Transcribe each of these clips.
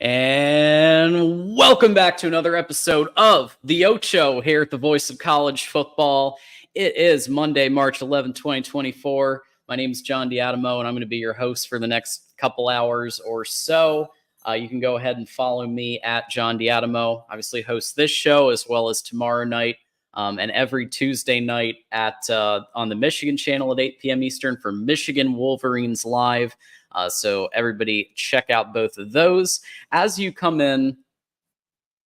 And welcome back to another episode of the Ocho here at the Voice of College Football. It is Monday, March 11, 2024. My name is John Diadamo, and I'm going to be your host for the next couple hours or so. You can go ahead and follow me at John Diadamo. Obviously, host this show as well as tomorrow night and every Tuesday night at on the Michigan channel at 8 p.m. Eastern for Michigan Wolverines Live. So everybody check out both of those. As you come in,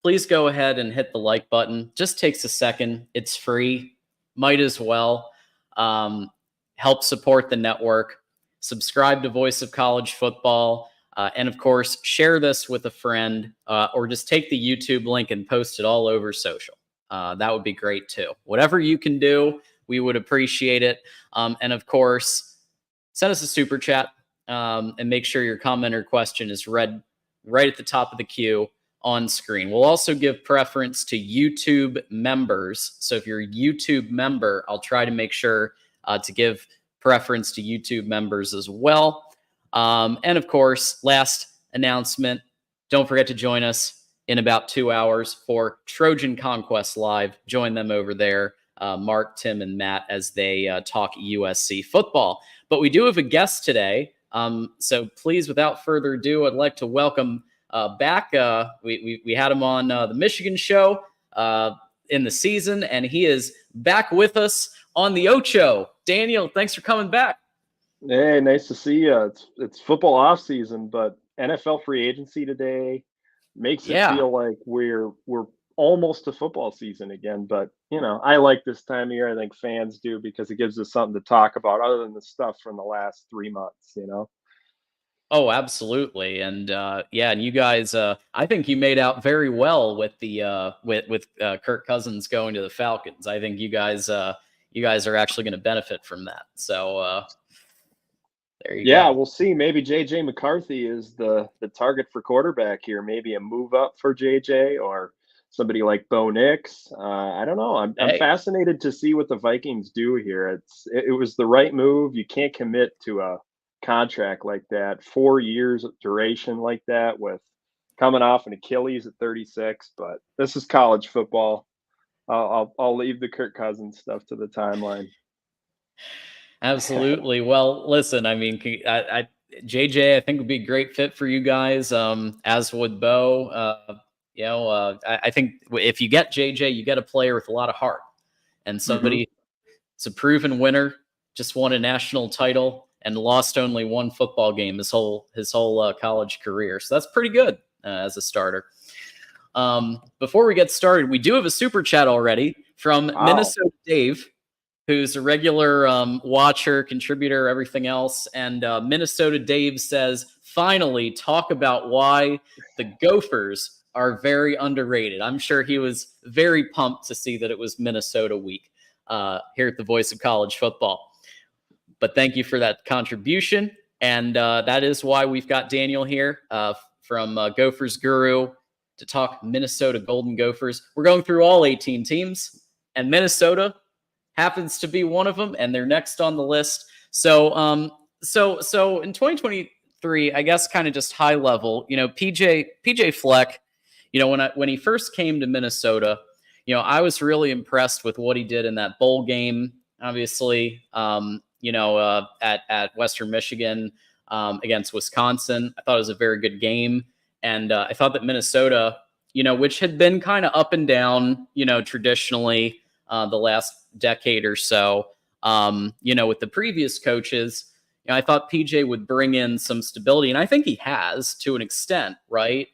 please go ahead and hit the like button. Just takes a second. It's free. Might as well. Help support the network. Subscribe to Voice of College Football. And of course, share this with a friend or just take the YouTube link and post it all over social. That would be great too. Whatever you can do, we would appreciate it. And of course, send us a super chat and make sure your comment or question is read right at the top of the queue on screen. We'll also give preference to YouTube members. So if you're a YouTube member, I'll try to make sure to give preference to YouTube members as well. And of course, last announcement, don't forget to join us in about 2 hours for Trojan Conquest Live. Join them over there, Mark, Tim, and Matt, as they talk USC football. But we do have a guest today. So please, without further ado, I'd like to welcome back. We had him on the Michigan show in the season, and he is back with us on the Ocho. Daniel, thanks for coming back. Hey, nice to see you. It's football off season, but NFL free agency today makes it feel like we're almost to football season again. But I like this time of year. I think fans do because it gives us something to talk about other than the stuff from the last 3 months. Oh, absolutely, and and you guys, I think you made out very well with the with Kirk Cousins going to the Falcons. I think you guys are actually going to benefit from that. So there you go. Yeah, we'll see. Maybe J.J. McCarthy is the target for quarterback here. Maybe a move up for J.J. or somebody like Bo Nix. I don't know. I'm fascinated to see what the Vikings do here. It was the right move. You can't commit to a contract like that, 4 years of duration like that, with coming off an Achilles at 36. But this is college football. I'll leave the Kirk Cousins stuff to the timeline. Absolutely. Well, listen, I mean, JJ, I think would be a great fit for you guys. As would Bo. I think if you get JJ, you get a player with a lot of heart and somebody. It's a proven winner. Just won a national title and lost only one football game his whole college career. So that's pretty good as a starter. Before we get started, we do have a super chat already from Minnesota Dave, who's a regular watcher, contributor, everything else. And Minnesota Dave says, finally, talk about why the Gophers are very underrated. I'm sure he was very pumped to see that it was Minnesota week here at the Voice of College Football. But thank you for that contribution. And that is why we've got Daniel here from Gophers Guru to talk Minnesota Golden Gophers. We're going through all 18 teams, and Minnesota happens to be one of them, and they're next on the list. So in 2023, I guess kind of just high level, PJ Fleck, when he first came to Minnesota, I was really impressed with what he did in that bowl game, obviously, at Western Michigan against Wisconsin. I thought it was a very good game. And I thought that Minnesota, which had been kind of up and down, traditionally the last decade or so, with the previous coaches, I thought PJ would bring in some stability, and I think he has to an extent, right?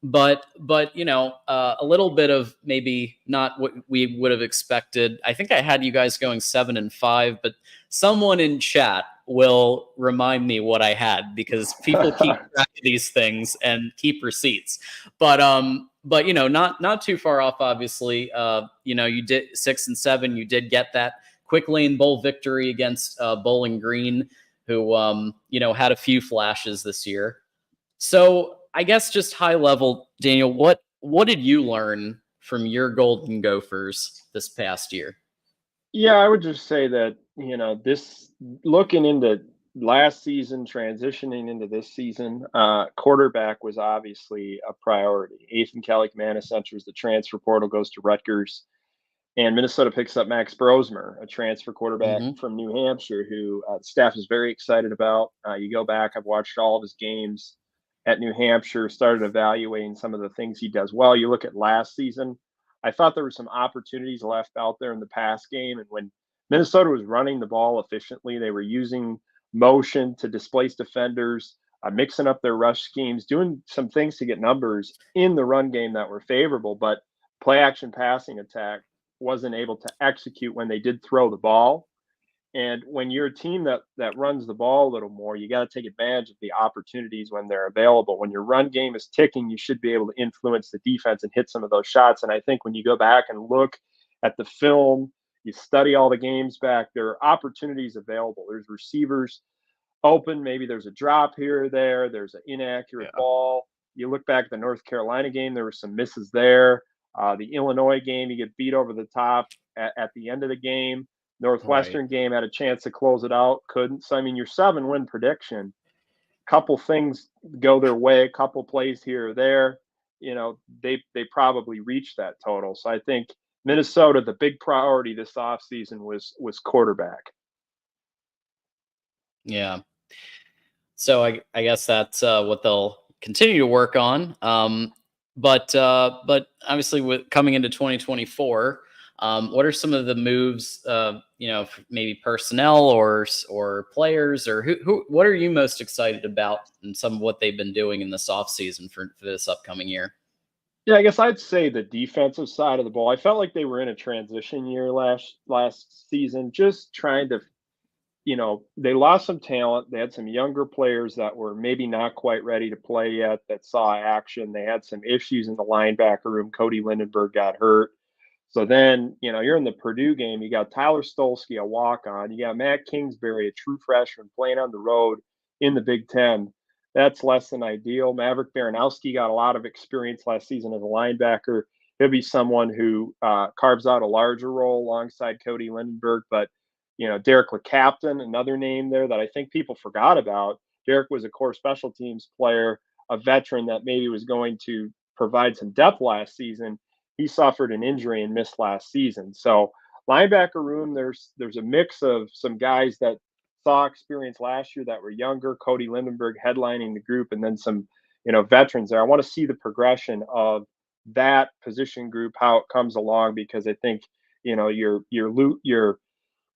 But a little bit of maybe not what we would have expected. I think I had you guys going 7-5, but someone in chat will remind me what I had, because people keep track of these things and keep receipts. But not too far off, obviously. You did 6-7. You did get that quick lane bowl victory against Bowling Green, who had a few flashes this year. So I guess just high level, Daniel, what did you learn from your Golden Gophers this past year? Yeah, I would just say that, this looking into last season transitioning into this season, quarterback was obviously a priority. Ethan Kelly-Manis enters the transfer portal, goes to Rutgers, and Minnesota picks up Max Brosmer, a transfer quarterback Mm-hmm. from New Hampshire, who the staff is very excited about. You go back, I've watched all of his games at New Hampshire, started evaluating some of the things he does well. You look at last season, I thought there were some opportunities left out there in the pass game. And when Minnesota was running the ball efficiently, they were using motion to displace defenders, mixing up their rush schemes, doing some things to get numbers in the run game that were favorable. But play action passing attack wasn't able to execute when they did throw the ball. And when you're a team that runs the ball a little more, you got to take advantage of the opportunities when they're available. When your run game is ticking, you should be able to influence the defense and hit some of those shots. And I think when you go back and look at the film, you study all the games back, there are opportunities available. There's receivers open, maybe there's a drop here or there, there's an inaccurate ball. You look back at the North Carolina game, there were some misses there. The Illinois game, you get beat over the top at the end of the game. Northwestern game had a chance to close it out, couldn't. So I mean, your 7-win prediction, couple things go their way, a couple plays here or there, they probably reached that total. So I think Minnesota, the big priority this offseason was quarterback. Yeah. So I guess that's what they'll continue to work on. But obviously, with coming into 2024, what are some of the moves? Maybe personnel or players, or who? What are you most excited about, and some of what they've been doing in this offseason for this upcoming year? Yeah, I guess I'd say the defensive side of the ball. I felt like they were in a transition year last season, just trying to, they lost some talent. They had some younger players that were maybe not quite ready to play yet that saw action. They had some issues in the linebacker room. Cody Lindenberg got hurt. So then, you're in the Purdue game. You got Tyler Stolsky, a walk-on. You got Matt Kingsbury, a true freshman, playing on the road in the Big Ten. That's less than ideal. Maverick Baranowski got a lot of experience last season as a linebacker. He'll be someone who carves out a larger role alongside Cody Lindenberg. But, Derek LeCaptain, another name there that I think people forgot about. Derek was a core special teams player, a veteran that maybe was going to provide some depth last season. He suffered an injury and missed last season. So linebacker room, there's a mix of some guys that saw experience last year that were younger, Cody Lindenberg headlining the group, and then some, veterans there. I want to see the progression of that position group, how it comes along, because I think, your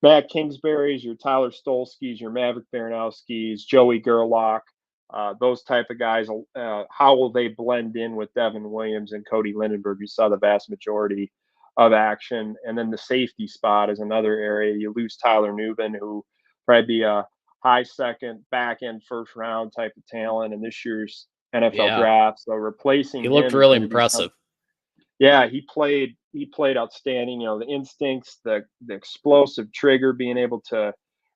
Matt Kingsbury's, your Tyler Stolsky's, your Maverick Baranowski's, Joey Gerlach, those type of guys, how will they blend in with Devin Williams and Cody Lindenberg? You saw the vast majority of action. And then the safety spot is another area. You lose Tyler Newbin, who probably be a high second, back end, first round type of talent in this year's NFL draft. So replacing he looked him really impressive. Yeah, he played outstanding. The instincts, the explosive trigger, being able to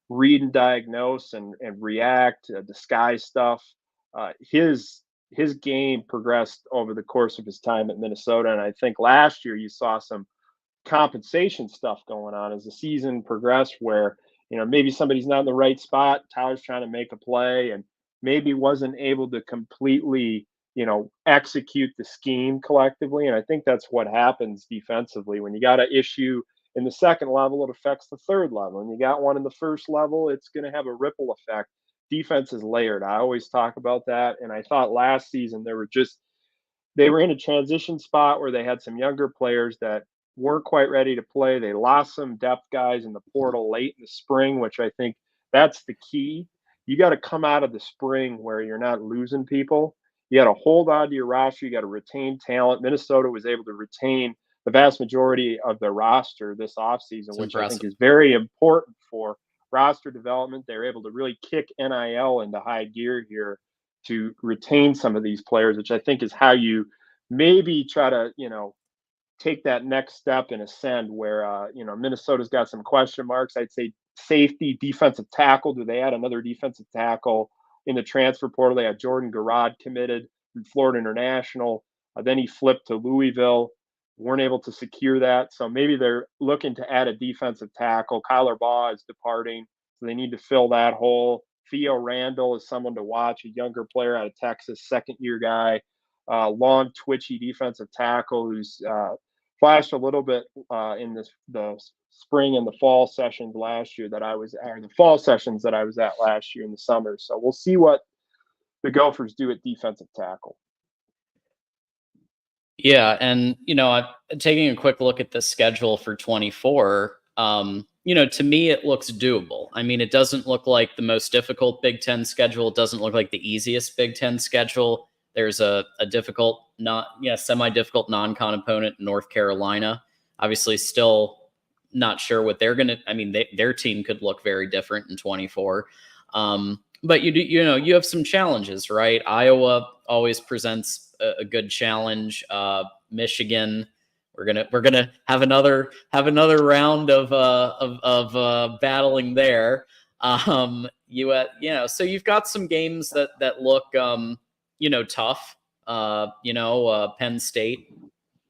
read and diagnose and react, disguise stuff. His game progressed over the course of his time at Minnesota, and I think last year you saw some compensation stuff going on as the season progressed, where maybe somebody's not in the right spot. Tyler's trying to make a play and maybe wasn't able to completely execute the scheme collectively. And I think that's what happens defensively. When you got an issue in the second level, it affects the third level. And you got one in the first level, it's going to have a ripple effect. Defense is layered. I always talk about that. And I thought last season they were in a transition spot where they had some younger players that weren't quite ready to play. They lost some depth guys in the portal late in the spring, which I think that's the key. You got to come out of the spring where you're not losing people. You got to hold on to your roster. You got to retain talent. Minnesota was able to retain the vast majority of their roster this offseason, which I think is very important for roster development. They're able to really kick NIL into high gear here to retain some of these players, which I think is how you maybe try to, take that next step and ascend where, Minnesota's got some question marks. I'd say safety, defensive tackle. Do they add another defensive tackle in the transfer portal? They had Jordan Garrod committed from Florida International. Then he flipped to Louisville. Weren't able to secure that. So maybe they're looking to add a defensive tackle. Kyler Baugh is departing, so they need to fill that hole. Theo Randall is someone to watch, a younger player out of Texas, second-year guy, long, twitchy defensive tackle who's flashed a little bit in the spring and the fall sessions last year the fall sessions that I was at last year in the summer. So we'll see what the Gophers do at defensive tackle. Yeah, and taking a quick look at the schedule for 24, to me it looks doable. I mean, it doesn't look like the most difficult Big Ten schedule. It doesn't look like the easiest Big Ten schedule. There's a difficult, semi-difficult non-con opponent, North Carolina. Obviously, still not sure what they're gonna. I mean, their team could look very different in 24. But you have some challenges, right? Iowa always presents a good challenge. Michigan, we're gonna have another round of battling there. So you've got some games that look tough. Penn State,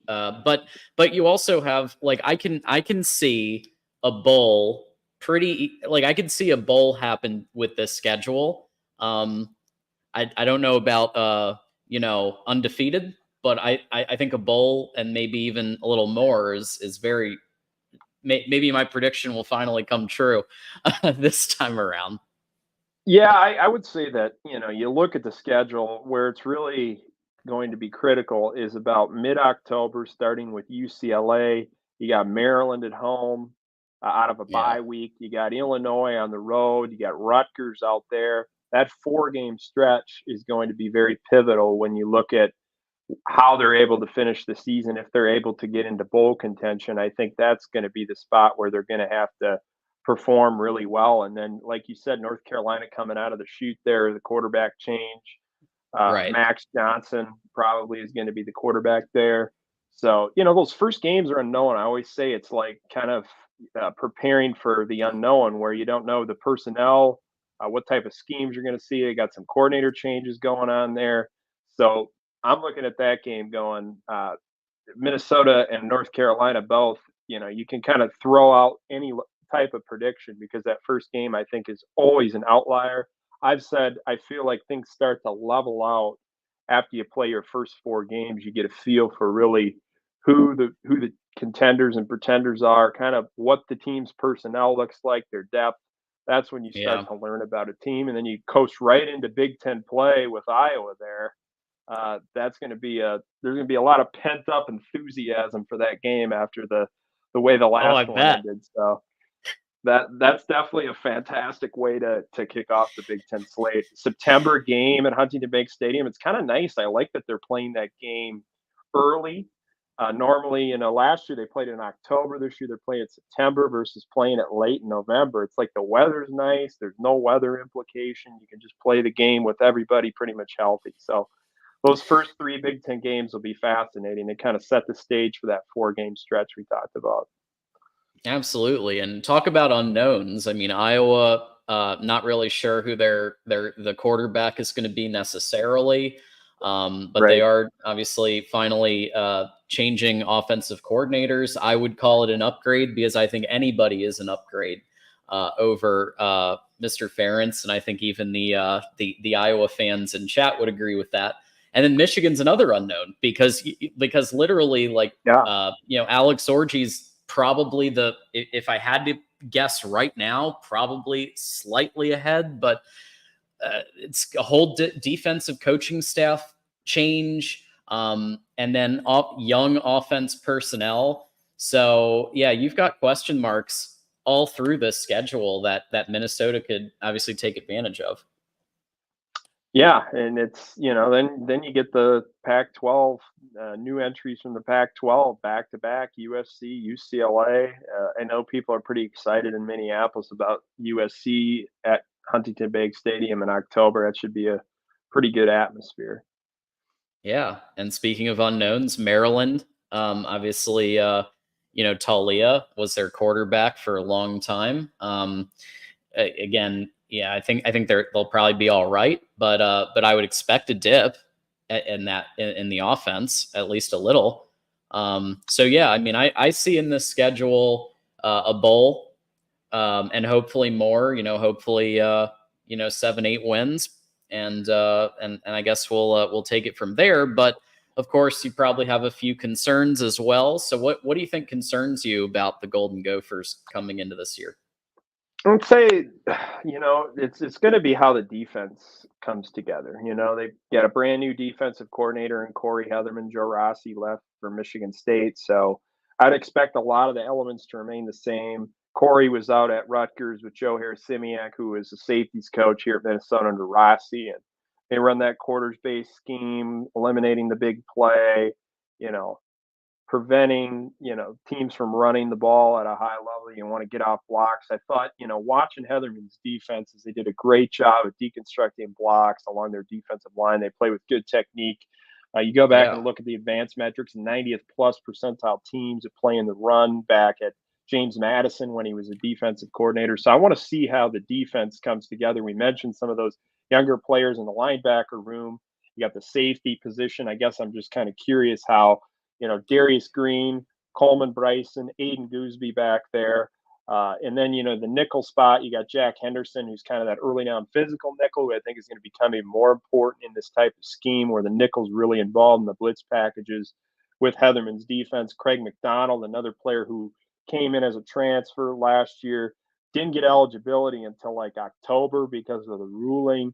but you also have I can see a bowl. I could see a bowl happen with this schedule. I don't know about undefeated, but I think a bowl and maybe even a little more is very. Maybe my prediction will finally come true this time around. Yeah, I would say that you look at the schedule where it's really going to be critical is about mid-October, starting with UCLA. You got Maryland at home out of a bye week. You got Illinois on the road. You got Rutgers out there. That 4-game stretch is going to be very pivotal when you look at how they're able to finish the season. If they're able to get into bowl contention, I think that's going to be the spot where they're going to have to perform really well. And then, like you said, North Carolina coming out of the chute there, the quarterback change. Right. Max Johnson probably is going to be the quarterback there. So, those first games are unknown. I always say it's like kind of preparing for the unknown where you don't know the personnel, what type of schemes you're going to see. You got some coordinator changes going on there. So I'm looking at that game going Minnesota and North Carolina both, you can kind of throw out any type of prediction because that first game I think is always an outlier. I've said I feel like things start to level out after you play your first 4 games. You get a feel for really who the contenders and pretenders are, kind of what the team's personnel looks like, their depth. That's when you start to learn about a team, and then you coast right into Big Ten play with Iowa there. That's going to be there's going to be a lot of pent up enthusiasm for that game after the way the last one ended. So that's definitely a fantastic way to kick off the Big Ten slate. September game at Huntington Bank Stadium. It's kind of nice. I like that they're playing that game early. Normally, last year they played it in October. This year they're playing it September versus playing it late in November. It's like the weather's nice. There's no weather implication. You can just play the game with everybody pretty much healthy. So those first 3 Big Ten games will be fascinating. They kind of set the stage for that 4-game stretch we talked about. Absolutely. And talk about unknowns. I mean, Iowa, not really sure who the quarterback is going to be necessarily. But they are obviously finally changing offensive coordinators. I would call it an upgrade because I think anybody is an upgrade over Mr. Ferentz, and I think even the Iowa fans in chat would agree with that. And then Michigan's another unknown because literally Alex Orji's probably if I had to guess right now, probably slightly ahead, but it's a whole defensive coaching staff change, and then young offense personnel. So yeah, you've got question marks all through this schedule that Minnesota could obviously take advantage of. Yeah, and it's then you get the Pac-12 new entries from the Pac-12 back to back, USC, UCLA. I know people are pretty excited in Minneapolis about USC at Huntington Bank Stadium in October. That should be a pretty good atmosphere. Yeah, and speaking of unknowns, Maryland, obviously, Talia was their quarterback for a long time. Again, yeah, I think they'll probably be all right, but I would expect a dip in the offense, at least a little. So yeah, I mean, I see in this schedule a bowl, and hopefully more. Hopefully 7-8 wins, and I guess we'll take it from there. But of course, you probably have a few concerns as well. So what do you think concerns you about the Golden Gophers coming into this year? I would say, it's going to be how the defense comes together. They've got a brand new defensive coordinator in Corey Heatherman. Joe Rossi left for Michigan State, so I'd expect a lot of the elements to remain the same. Corey was out at Rutgers with Joe Harris-Simiak, who is the safeties coach here at Minnesota under Rossi, and they run that quarters-based scheme, eliminating the big play. You know, preventing, teams from running the ball at a high level. You want to get off blocks. I thought, watching Heatherman's defenses, they did a great job of deconstructing blocks along their defensive line. They play with good technique. You go back and look at the advanced metrics, 90th plus percentile teams that play in the run back at James Madison when he was a defensive coordinator. So I want to see how the defense comes together. We mentioned some of those younger players in the linebacker room. You got the safety position. I guess I'm just kind of curious how Darius Green, Coleman Bryson, Aiden Gooseby back there. And then, the nickel spot, you got Jack Henderson, who's kind of that early down physical nickel, who I think is going to become even more important in this type of scheme where the nickel's really involved in the blitz packages with Heatherman's defense. Craig McDonald, another player who came in as a transfer last year, didn't get eligibility until like October because of the ruling,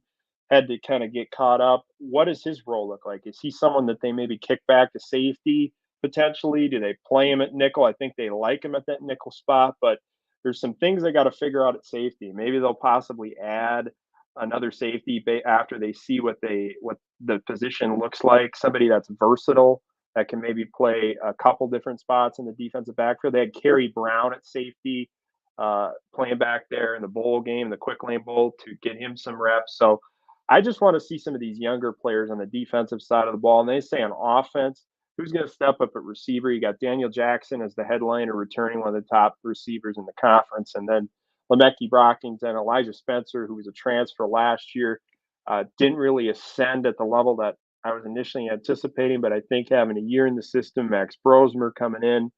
had to kind of get caught up. What does his role look like? Is he someone that they maybe kick back to safety potentially? Do they play him at nickel? I think they like him at that nickel spot, but there's some things they got to figure out at safety. Maybe they'll possibly add another safety after they see what the position looks like. Somebody that's versatile that can maybe play a couple different spots in the defensive backfield. They had Kerry Brown at safety, playing back there in the bowl game, the Quick Lane Bowl, to get him some reps. So I just want to see some of these younger players on the defensive side of the ball. And they say on offense, who's going to step up at receiver? You got Daniel Jackson as the headliner, returning one of the top receivers in the conference. And then Le'Meke Brockington, Elijah Spencer, who was a transfer last year, didn't really ascend at the level that I was initially anticipating. But I think having a year in the system, Max Brosmer coming in,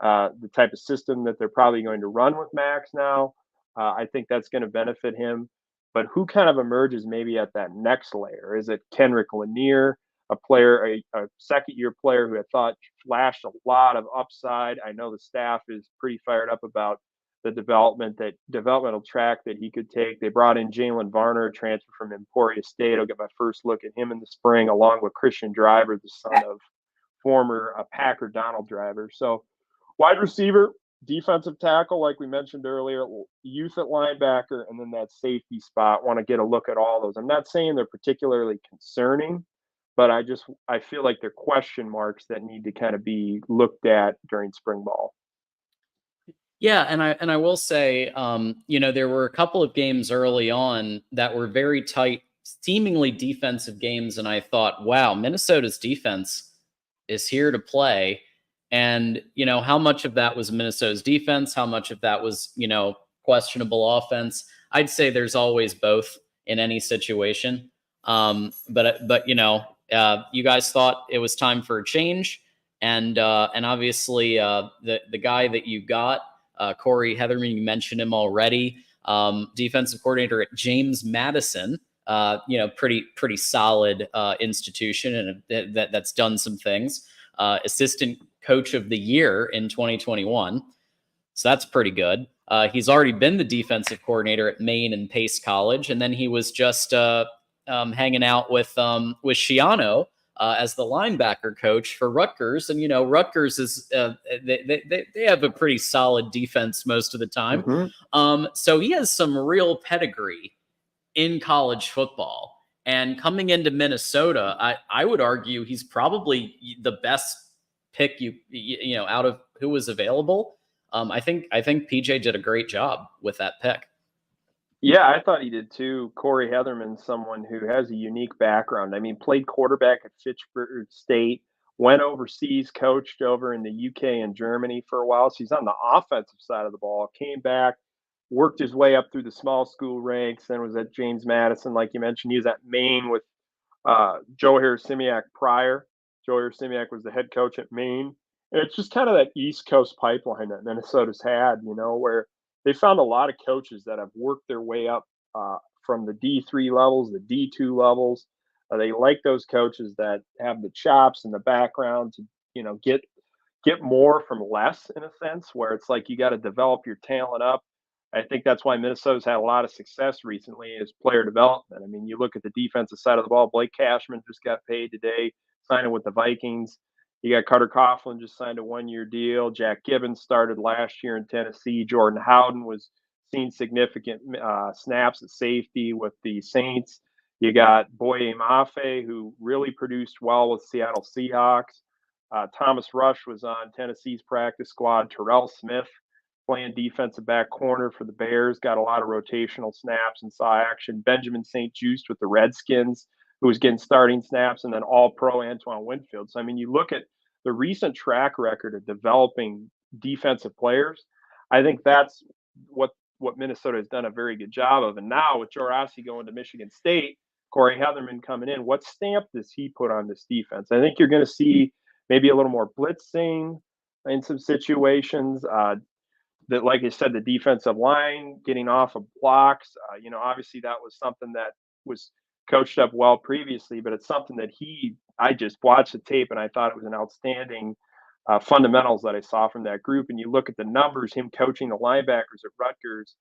the type of system that they're probably going to run with Max now, I think that's going to benefit him. But who kind of emerges maybe at that next layer? Is it Kenrick Lanier, a player, a second-year player who I thought flashed a lot of upside? I know the staff is pretty fired up about the developmental track that he could take. They brought in Jalen Varner, a transfer from Emporia State. I'll get my first look at him in the spring, along with Christian Driver, the son of former Packer Donald Driver. So wide receiver, defensive tackle, like we mentioned earlier, youth at linebacker, and then that safety spot. Want to get a look at all those. I'm not saying they're particularly concerning, but I feel like they're question marks that need to kind of be looked at during spring ball. Yeah, and I will say, there were a couple of games early on that were very tight, seemingly defensive games, and I thought, wow, Minnesota's defense is here to play. And, how much of that was Minnesota's defense? How much of that was, questionable offense? I'd say there's always both in any situation. But you guys thought it was time for a change. And obviously the guy that you got, Corey Heatherman, you mentioned him already, defensive coordinator at James Madison, pretty solid institution, and that's done some things. Assistant coach of the year in 2021. So that's pretty good. He's already been the defensive coordinator at Maine and Pace College. And then he was just hanging out with Schiano as the linebacker coach for Rutgers. And, Rutgers is, they have a pretty solid defense most of the time. Mm-hmm. So he has some real pedigree in college football. And coming into Minnesota, I would argue he's probably the best pick out of who was available. I think PJ did a great job with that pick. Yeah, I thought he did too. Corey Heatherman, someone who has a unique background. I mean, played quarterback at Fitchburg State, went overseas, coached over in the UK and Germany for a while. So he's on the offensive side of the ball, came back, worked his way up through the small school ranks, then was at James Madison, like you mentioned. He was at Maine with Joe Harris-Simiak prior. Joe Harris-Simiak was the head coach at Maine. And it's just kind of that East Coast pipeline that Minnesota's had, where they found a lot of coaches that have worked their way up from the D3 levels, the D2 levels. They like those coaches that have the chops and the background to, get more from less in a sense, where it's like you got to develop your talent up. I think that's why Minnesota's had a lot of success recently is player development. I mean, you look at the defensive side of the ball. Blake Cashman just got paid today, signing with the Vikings. You got Carter Coughlin just signed a 1-year deal. Jack Gibbons started last year in Tennessee. Jordan Howden was seen significant snaps at safety with the Saints. You got Boye Mafe, who really produced well with Seattle Seahawks. Thomas Rush was on Tennessee's practice squad. Terrell Smith playing defensive back corner for the Bears, got a lot of rotational snaps and saw action. Benjamin St. Juste with the Redskins, who was getting starting snaps, and then all-pro Antoine Winfield. So, I mean, you look at the recent track record of developing defensive players, I think that's what Minnesota has done a very good job of. And now with Joe Rossi going to Michigan State, Corey Heatherman coming in, what stamp does he put on this defense? I think you're going to see maybe a little more blitzing in some situations. That, like I said, the defensive line getting off of blocks. Obviously that was something that was coached up well previously, but it's something that I just watched the tape and I thought it was an outstanding fundamentals that I saw from that group. And you look at the numbers, him coaching the linebackers at Rutgers,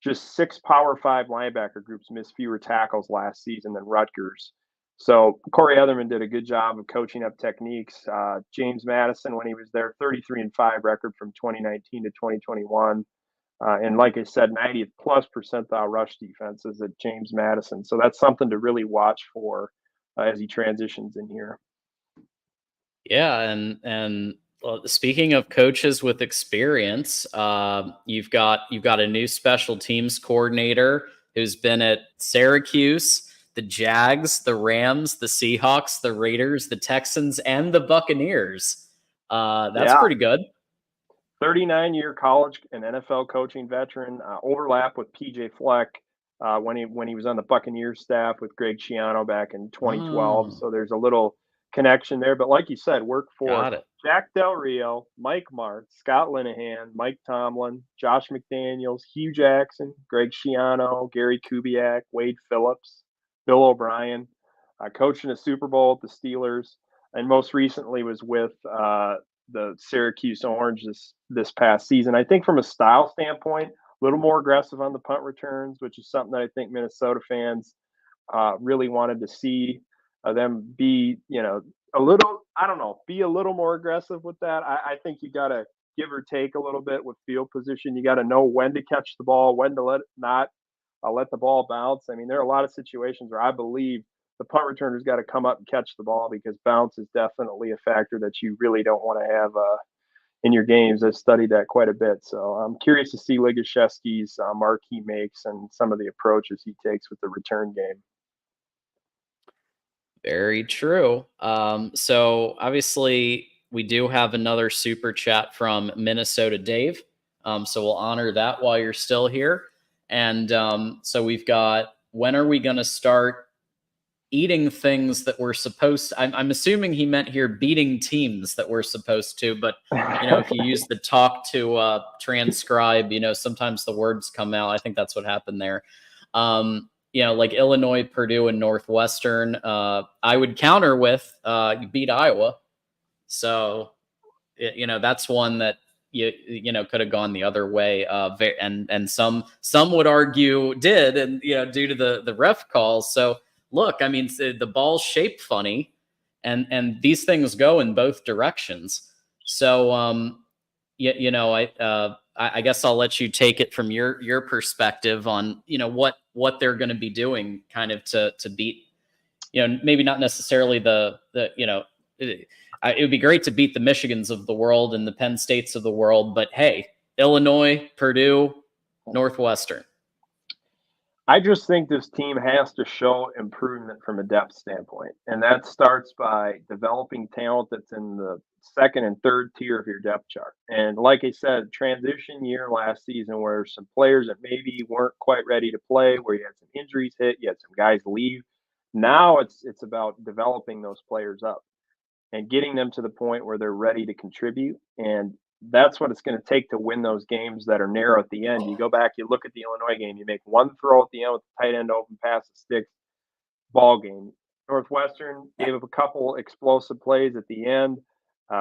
just 6 Power 5 linebacker groups missed fewer tackles last season than Rutgers. So Corey Heatherman did a good job of coaching up techniques. James Madison, when he was there, 33-5 record from 2019 to 2021. And like I said, 90th plus percentile rush defenses at James Madison. So that's something to really watch for as he transitions in here. Yeah, and speaking of coaches with experience, you've got a new special teams coordinator who's been at Syracuse, the Jags, the Rams, the Seahawks, the Raiders, the Texans, and the Buccaneers. That's pretty good. 39-year college and NFL coaching veteran, overlap with PJ Fleck when he was on the Buccaneers staff with Greg Schiano back in 2012. So there's a little connection there. But like you said, work for Jack Del Rio, Mike Martz, Scott Linehan, Mike Tomlin, Josh McDaniels, Hugh Jackson, Greg Schiano, Gary Kubiak, Wade Phillips, Bill O'Brien, coaching a Super Bowl at the Steelers, and most recently was with the Syracuse Orange this past season. I think from a style standpoint, a little more aggressive on the punt returns, which is something that I think Minnesota fans really wanted to see them be, a little more aggressive with that. I think you got to give or take a little bit with field position. You got to know when to catch the ball, when to let the ball bounce. I mean, there are a lot of situations where I believe the punt returner's got to come up and catch the ball because bounce is definitely a factor that you really don't want to have in your games. I've studied that quite a bit. So I'm curious to see Ligashevsky's mark he makes and some of the approaches he takes with the return game. Very true. So obviously we do have another super chat from Minnesota Dave. So we'll honor that while you're still here. And so we've got, when are we going to start eating things that we're supposed to? I'm assuming he meant here beating teams that we're supposed to, but if you use the talk to transcribe, sometimes the words come out. I think that's what happened there. Like Illinois, Purdue, and Northwestern. I would counter with you beat Iowa. So, that's one that you could have gone the other way. And some would argue did, and due to the ref calls. So look, I mean, the ball's shaped funny, and these things go in both directions. So, I guess I'll let you take it from your perspective on, what they're going to be doing kind of to beat, maybe not necessarily it would be great to beat the Michigans of the world and the Penn States of the world, but hey, Illinois, Purdue, Northwestern. I just think this team has to show improvement from a depth standpoint. And that starts by developing talent that's in the second and third tier of your depth chart. And like I said, transition year last season where some players that maybe weren't quite ready to play, where you had some injuries hit, you had some guys leave. Now it's about developing those players up and getting them to the point where they're ready to contribute. And that's what it's going to take to win those games that are narrow at the end. You go back, you look at the Illinois game, you make one throw at the end with the tight end open pass, the sticks, ball game. Northwestern gave up a couple explosive plays at the end,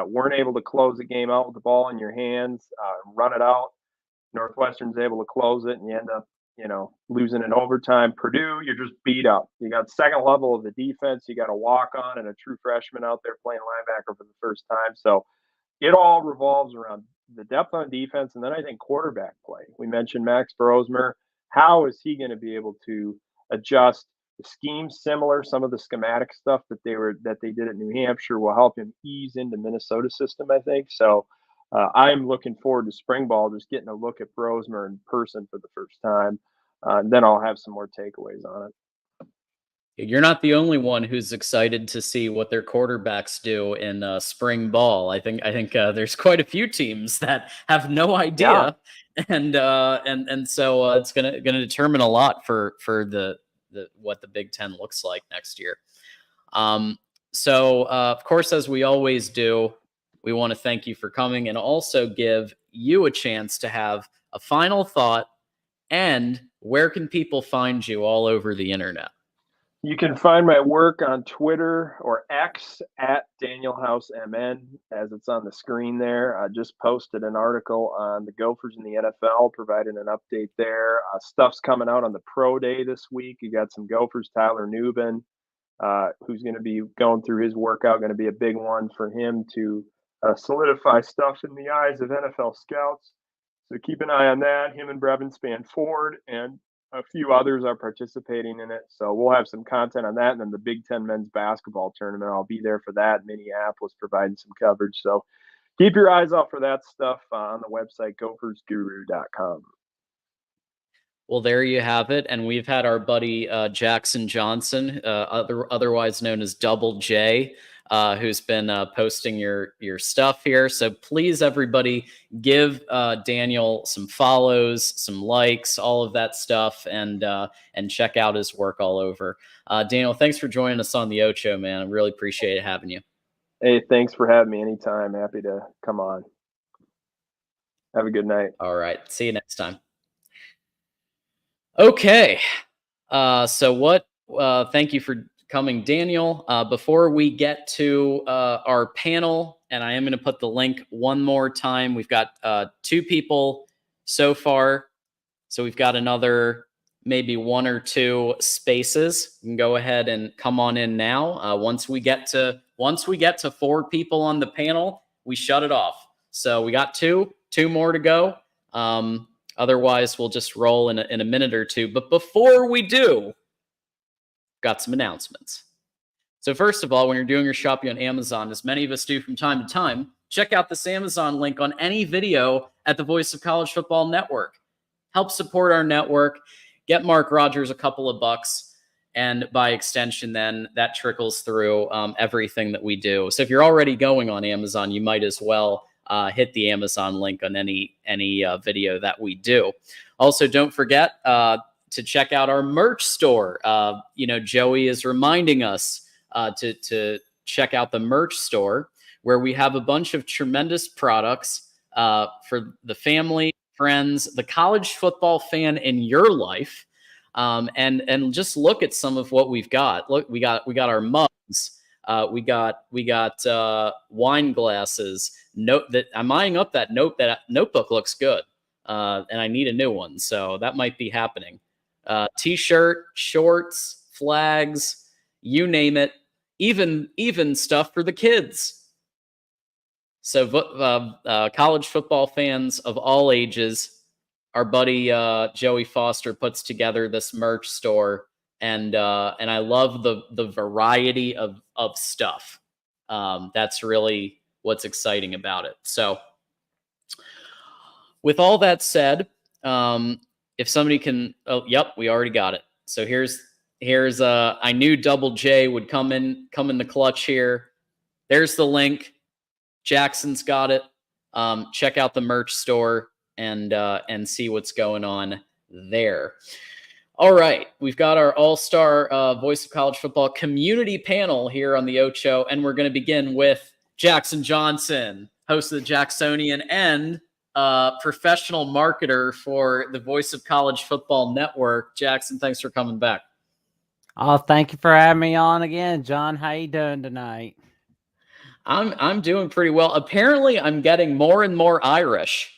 weren't able to close the game out with the ball in your hands, run it out. Northwestern's able to close it, and you end up, losing in overtime. Purdue, you're just beat up. You got second level of the defense. You got a walk-on and a true freshman out there playing linebacker for the first time. So it all revolves around the depth on defense, and then I think quarterback play. We mentioned Max Brosmer. How is he going to be able to adjust? The scheme similar. Some of the schematic stuff that they did at New Hampshire will help him ease into Minnesota system, I think. So I'm looking forward to spring ball, just getting a look at Brosmer in person for the first time. And then I'll have some more takeaways on it. You're not the only one who's excited to see what their quarterbacks do in spring ball. I think there's quite a few teams that have no idea, and so it's gonna determine a lot for the what the Big Ten looks like next year. So of course, as we always do, we want to thank you for coming and also give you a chance to have a final thought. And where can people find you all over the internet? You can find my work on Twitter or X at DanielHouseMN, as it's on the screen there. I just posted an article on the Gophers in the NFL, providing an update there. Stuff's coming out on the Pro Day this week. You got some Gophers, Tyler Nubin, who's going to be going through his workout, going to be a big one for him to solidify stuff in the eyes of NFL scouts. So keep an eye on that. Him and Brevin Spanford and a few others are participating in it. So we'll have some content on that. And then the Big Ten men's basketball tournament, I'll be there for that. Minneapolis providing some coverage. So keep your eyes out for that stuff on the website, gophersguru.com. Well, there you have it. And we've had our buddy Jackson Johnson, otherwise known as Double J, who's been posting your stuff here. So please, everybody, give Daniel some follows, some likes, all of that stuff, and check out his work all over. Daniel, thanks for joining us on the Ocho, man. I really appreciate having you. Hey, thanks for having me anytime. Happy to come on. Have a good night. All right. See you next time. Okay. Thank you for coming, Daniel. Before we get to our panel, and I am going to put the link one more time. We've got 2 people so far. So we've got another maybe 1 or 2 spaces. You can go ahead and come on in now. Once we get to 4 people on the panel, we shut it off. So we got 2 more to go. Otherwise, we'll just roll in a minute or 2. But before we do, got some announcements. So first of all, when you're doing your shopping on Amazon, as many of us do from time to time, check out this Amazon link on any video at the Voice of College Football Network. Help support our network. Get Mark Rogers a couple of bucks. And by extension, then that trickles through everything that we do. So if you're already going on Amazon, you might as well hit the Amazon link on any video that we do. Also, don't forget to check out our merch store. Joey is reminding us to check out the merch store, where we have a bunch of tremendous products for the family, friends, the college football fan in your life, and just look at some of what we've got. Look, we got our mugs. We got wine glasses. Note that I'm eyeing up that notebook looks good, and I need a new one, so that might be happening. T-shirt, shorts, flags, you name it, even stuff for the kids. So college football fans of all ages, our buddy Joey Foster puts together this merch store, and I love the variety of stuff. That's really what's exciting about it. So with all that said, if somebody can, we already got it. So here's I knew Double J would come in the clutch here. There's the link. Jackson's got it. Check out the merch store and see what's going on there. All right, we've got our all-star Voice of College Football community panel here on the Ocho, and we're going to begin with Jackson Johnson. host of the Jacksonian, and professional marketer for the Voice of College Football Network. Jackson, thanks for coming back. Oh, thank you for having me on again, John. How you doing tonight? I'm doing pretty well. Apparently, I'm getting more and more Irish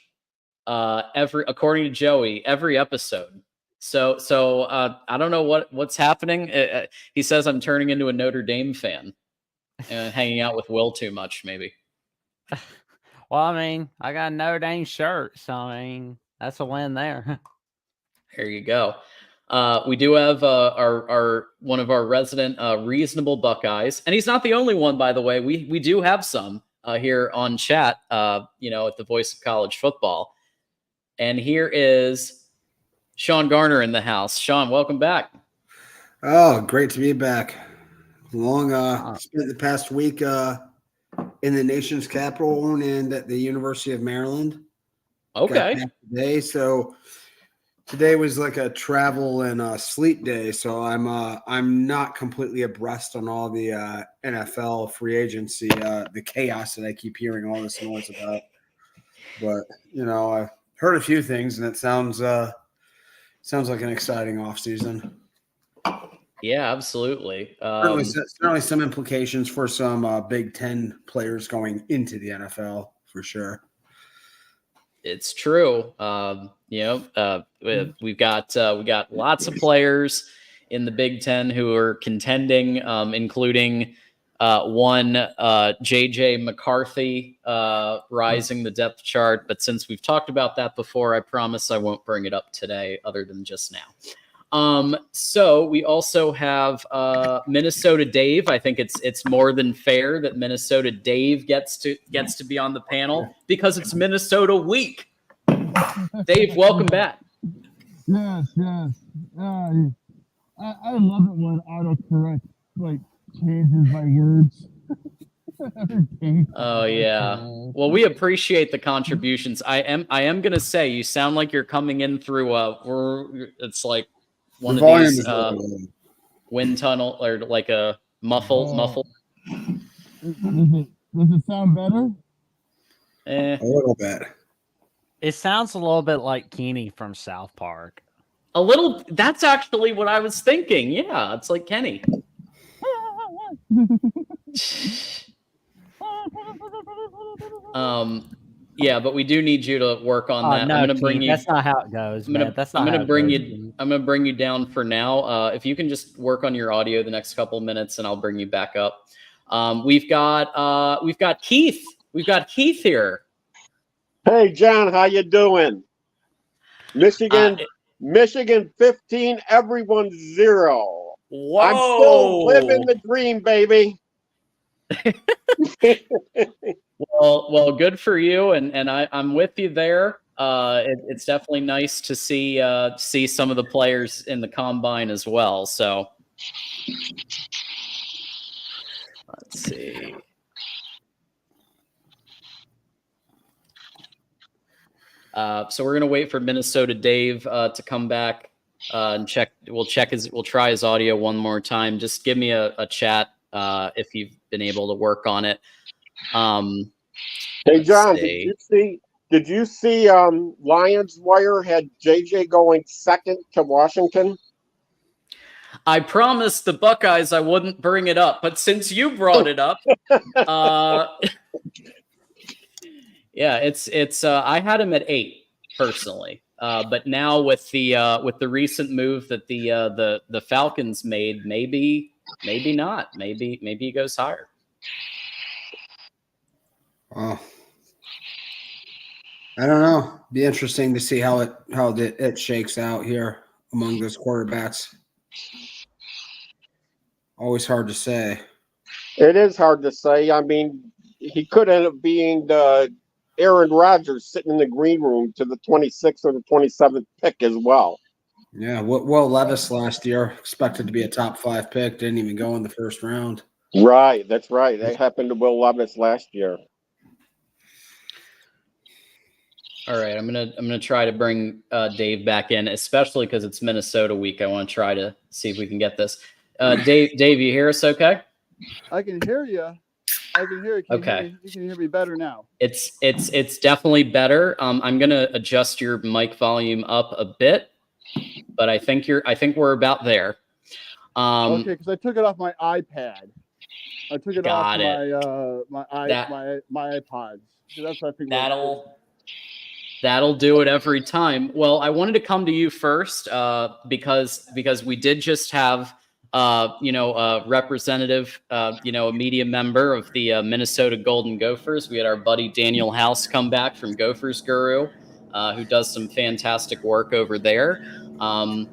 according to Joey, every episode. So I don't know what's happening. He says I'm turning into a Notre Dame fan and hanging out with Will too much, maybe. Well, I mean, I got a Notre Dame shirt, so I mean, that's a win there. There you go. We do have our one of our resident reasonable Buckeyes, and he's not the only one, by the way. We do have some here on chat, at the Voice of College Football. And here is Sean Garner in the house. Sean, welcome back. Oh, great to be back. Long spent the past week in the nation's capital and at the University of Maryland. Okay. Today, so today was like a travel and sleep day, so I'm not completely abreast on all the NFL free agency, the chaos that I keep hearing all this noise about. But I heard a few things, and it sounds like an exciting offseason. Yeah, absolutely. Certainly some implications for some Big Ten players going into the NFL for sure. It's true. We've got lots of players in the Big Ten who are contending, including one JJ McCarthy rising the depth chart. But since we've talked about that before, I promise I won't bring it up today, other than just now. So we also have Minnesota Dave. I think it's more than fair that Minnesota Dave gets to be on the panel because it's Minnesota week. Dave, welcome back. Yes. I love it when autocorrect changes my words. Oh yeah. Well, we appreciate the contributions. I am gonna say you sound like you're coming in through it's like one of these wind tunnel or like a muffle. Does it sound better? A little bit. It sounds a little bit like Kenny from South Park. A little. That's actually what I was thinking. Yeah, it's like Kenny. Yeah, but we do need you to work on that. No, I'm going to bring you. That's not how it goes. I'm going to bring you down for now. If you can just work on your audio the next couple of minutes, and I'll bring you back up. We've got Keith. We've got Keith here. Hey, John, how you doing? Michigan 15, everyone 0. Whoa. I'm still living the dream, baby. Well, good for you, and I'm with you there. It's definitely nice to see some of the players in the combine as well. So let's see. So we're gonna wait for Minnesota Dave to come back and check. We'll try his audio one more time. Just give me a chat if you've been able to work on it. Hey John, did you see Lions Wire had JJ going second to Washington? I promised the Buckeyes I wouldn't bring it up, but since you brought it up, yeah, it's I had him at 8 personally, but now with the recent move that the Falcons made, maybe not, maybe he goes higher. Well, I don't know. Be interesting to see how it shakes out here among those quarterbacks. Always hard to say. It is hard to say. I mean, he could end up being the Aaron Rodgers sitting in the green room to the 26th or the 27th pick as well. Yeah, Will Levis last year expected to be a top 5 pick, didn't even go in the first round. Right, that's right. That happened to Will Levis last year. All right, I'm gonna try to bring Dave back in, especially because it's Minnesota week. I want to try to see if we can get this. Dave, you hear us? Okay. I can hear you. I can hear you. Okay. You can hear me better now. It's definitely better. I'm gonna adjust your mic volume up a bit, but I think we're about there. Okay, because I took it off my iPad. I took it off my iPods. That's what I think. That'll do it every time. Well, I wanted to come to you first because we did just have a representative, a media member of the Minnesota Golden Gophers. We had our buddy Daniel House come back from Gophers Guru, who does some fantastic work over there. So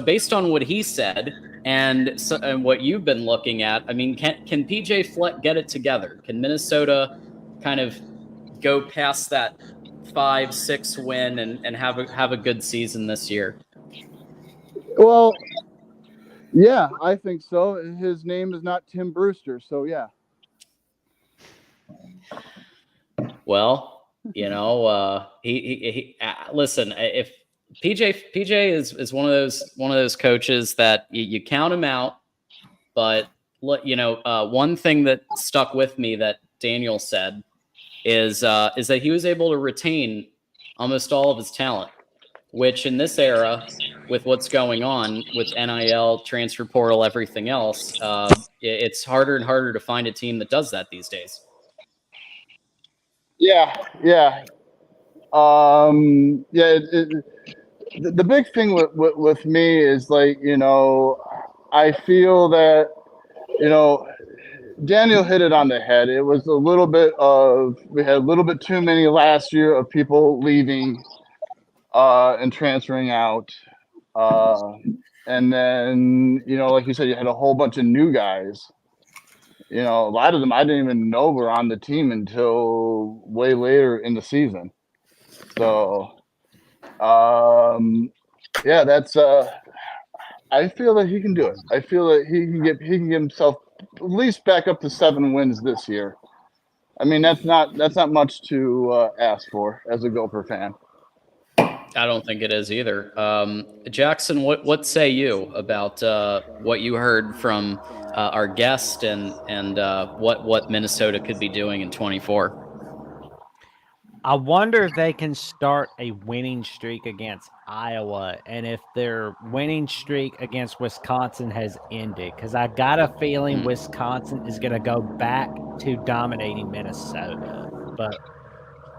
based on what he said and what you've been looking at, I mean, can PJ Fleck get it together? Can Minnesota kind of go past that 5-6 win and have a good season this year? Well, yeah, I think so. His name is not Tim Brewster, so yeah. Well, he listen, if PJ is one of those coaches that you count him out, but one thing that stuck with me that Daniel said is that he was able to retain almost all of his talent, which in this era, with what's going on with NIL, transfer portal, everything else, it's harder and harder to find a team that does that these days. Yeah. The big thing with me is I feel that Daniel hit it on the head. It was we had a little bit too many last year of people leaving and transferring out. And then, like you said, you had a whole bunch of new guys. A lot of them I didn't even know were on the team until way later in the season. So, that's I feel that he can do it. I feel that he can get himself at least back up to 7 wins this year. I mean, that's not much to ask for as a Gopher fan. I don't think it is either. Jackson, what say you about what you heard from our guest and what Minnesota could be doing in 24? I wonder if they can start a winning streak against Iowa and if their winning streak against Wisconsin has ended, because I got a feeling Wisconsin is going to go back to dominating Minnesota. But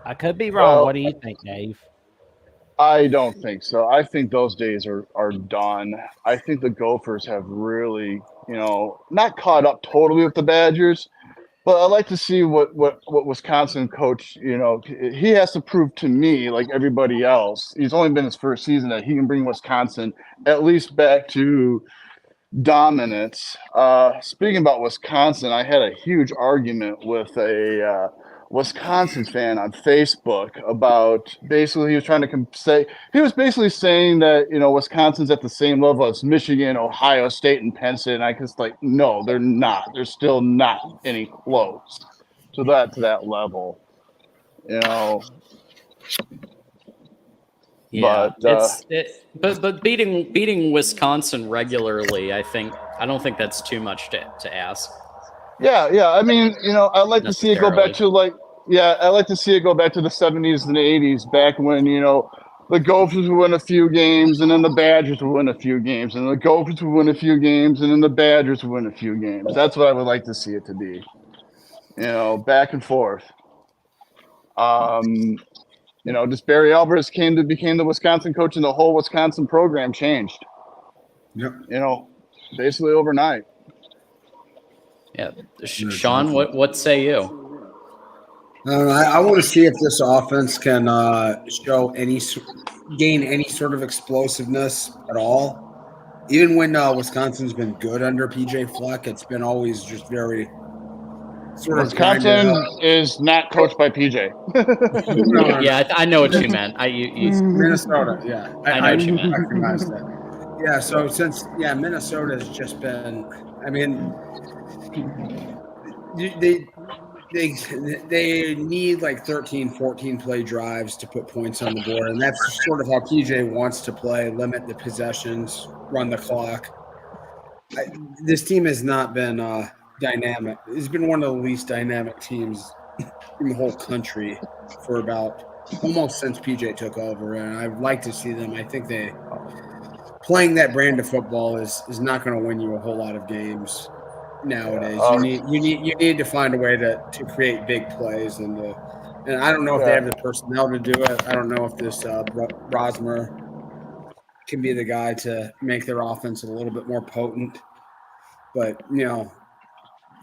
I could be wrong. What do you think, Dave? I don't think so. I think those days are done. I think the Gophers have really, not caught up totally with the Badgers, but I'd like to see what Wisconsin coach, he has to prove to me, like everybody else, he's only been his first season, that he can bring Wisconsin at least back to dominance. Speaking about Wisconsin, I had a huge argument with a Wisconsin fan on Facebook about basically he was trying to say he was basically saying that Wisconsin's at the same level as Michigan, Ohio State, and Penn State. And I just no, they're not. They're still not any close to that level. Yeah, but beating Wisconsin regularly, I don't think that's too much to ask. Yeah. I mean, I'd like to see it go back to I'd like to see it go back to the 70s and the 80s, back when, the Gophers would win a few games and then the Badgers would win a few games and the Gophers would win a few games and then the Badgers would win a few games. That's what I would like to see it to be, back and forth. Just Barry Alvarez became the Wisconsin coach and the whole Wisconsin program changed. Yep. Basically overnight. Yeah, Sean, what say you? I want to see if this offense can gain any sort of explosiveness at all. Even when Wisconsin's been good under PJ Fleck, it's been always just very sort of. Wisconsin is not coached by PJ. No. Yeah, I know what you meant. Minnesota. Yeah, I know what you meant. Recognize that. Yeah, so since Minnesota has just been. I mean, they need 13, 14 play drives to put points on the board, and that's sort of how PJ wants to play: limit the possessions, run the clock. This team has not been dynamic. It's been one of the least dynamic teams in the whole country for about almost since PJ took over, and I'd like to see them. I think playing that brand of football is not going to win you a whole lot of games nowadays. You need to find a way to create big plays, and I don't know if they have the personnel to do it. I don't know if this Rosmer can be the guy to make their offense a little bit more potent. But,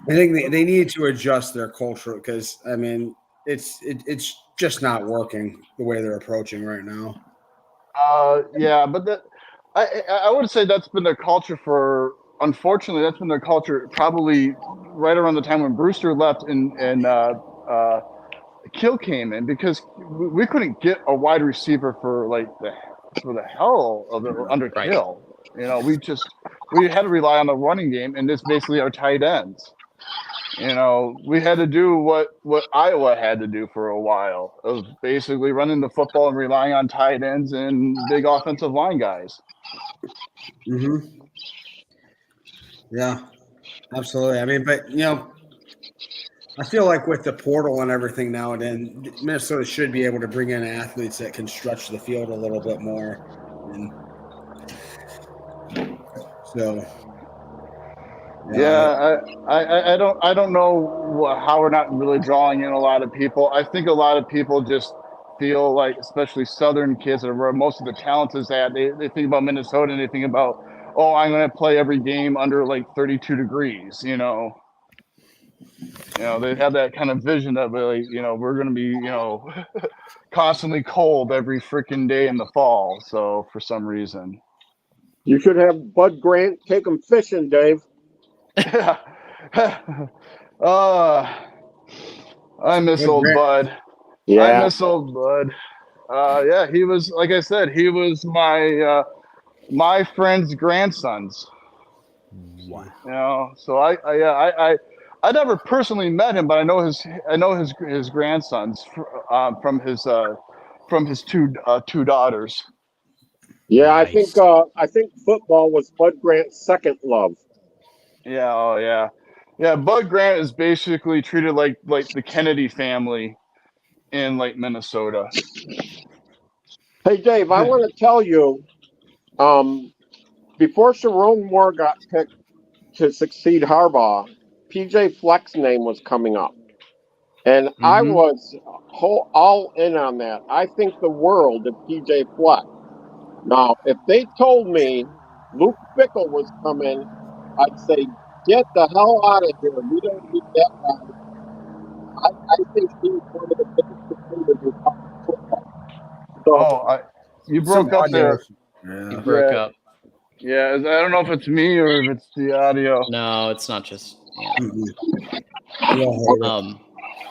I think they need to adjust their culture because, I mean, it's just not working the way they're approaching right now. But I would say that's been their culture unfortunately, that's been their culture probably right around the time when Brewster left and Kill came in, because we couldn't get a wide receiver for the hell of it under Kill. We had to rely on the running game, and it's basically our tight ends. We had to do what Iowa had to do for a while, of basically running the football and relying on tight ends and big offensive line guys. Mm-hmm. Yeah, absolutely. I mean, but I feel like with the portal and everything now, and Minnesota should be able to bring in athletes that can stretch the field a little bit more. And so, I don't know how we're not really drawing in a lot of people. I think a lot of people just feel like, especially Southern kids, are where most of the talent is at. They think about Minnesota and they think about, oh, I'm going to play every game under 32 degrees. They have that kind of vision of we're going to be constantly cold every freaking day in the fall. So for some reason, you should have Bud Grant take them fishing, Dave. I miss old Bud. Yeah. I miss old Bud. He was, like I said, he was my friend's grandsons. Wow. So I never personally met him, but I know his grandsons from his two daughters. Yeah, Nice. I think football was Bud Grant's second love. Yeah, oh yeah. Yeah, Bud Grant is basically treated like the Kennedy family in Minnesota. Hey Dave, I want to tell you, before Sharon Moore got picked to succeed Harbaugh, PJ Fleck's name was coming up. And I was all in on that. I think the world of PJ Fleck. Now, if they told me Luke Fickell was coming, I'd say, get the hell out of here. We don't need that guy. I think he's one of the biggest defenders in college football. So, you broke up there. You broke up. Yeah, I don't know if it's me or if it's the audio. No, it's not just.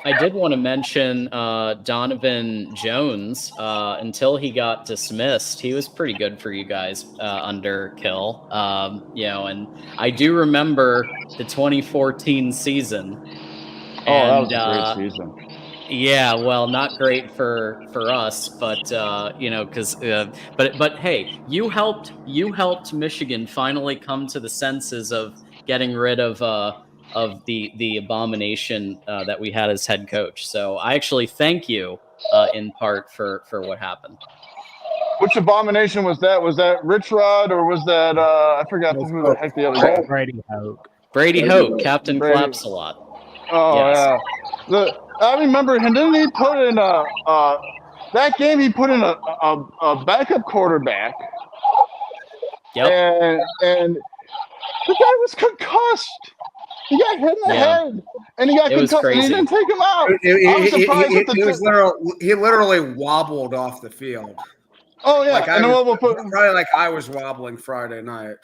I did want to mention Donovan Jones. Until he got dismissed, he was pretty good for you guys under Kill. And I do remember the 2014 season. That was a great season. Yeah, well, not great for us, but but hey, you helped Michigan finally come to the senses of getting rid of the abomination that we had as head coach. So I actually thank you in part for what happened. Which abomination was that? Was that Rich Rod or was that I forgot who the heck the other guy? Brady Hoke. Brady Hoke, Captain Claps a lot. Oh yes. Yeah. I remember him. Didn't he put in that game? He put in a backup quarterback. Yep. And the guy was concussed. He got hit in the head, and he got concussed, and he didn't take him out. He literally wobbled off the field. Oh yeah, probably like I was wobbling Friday night.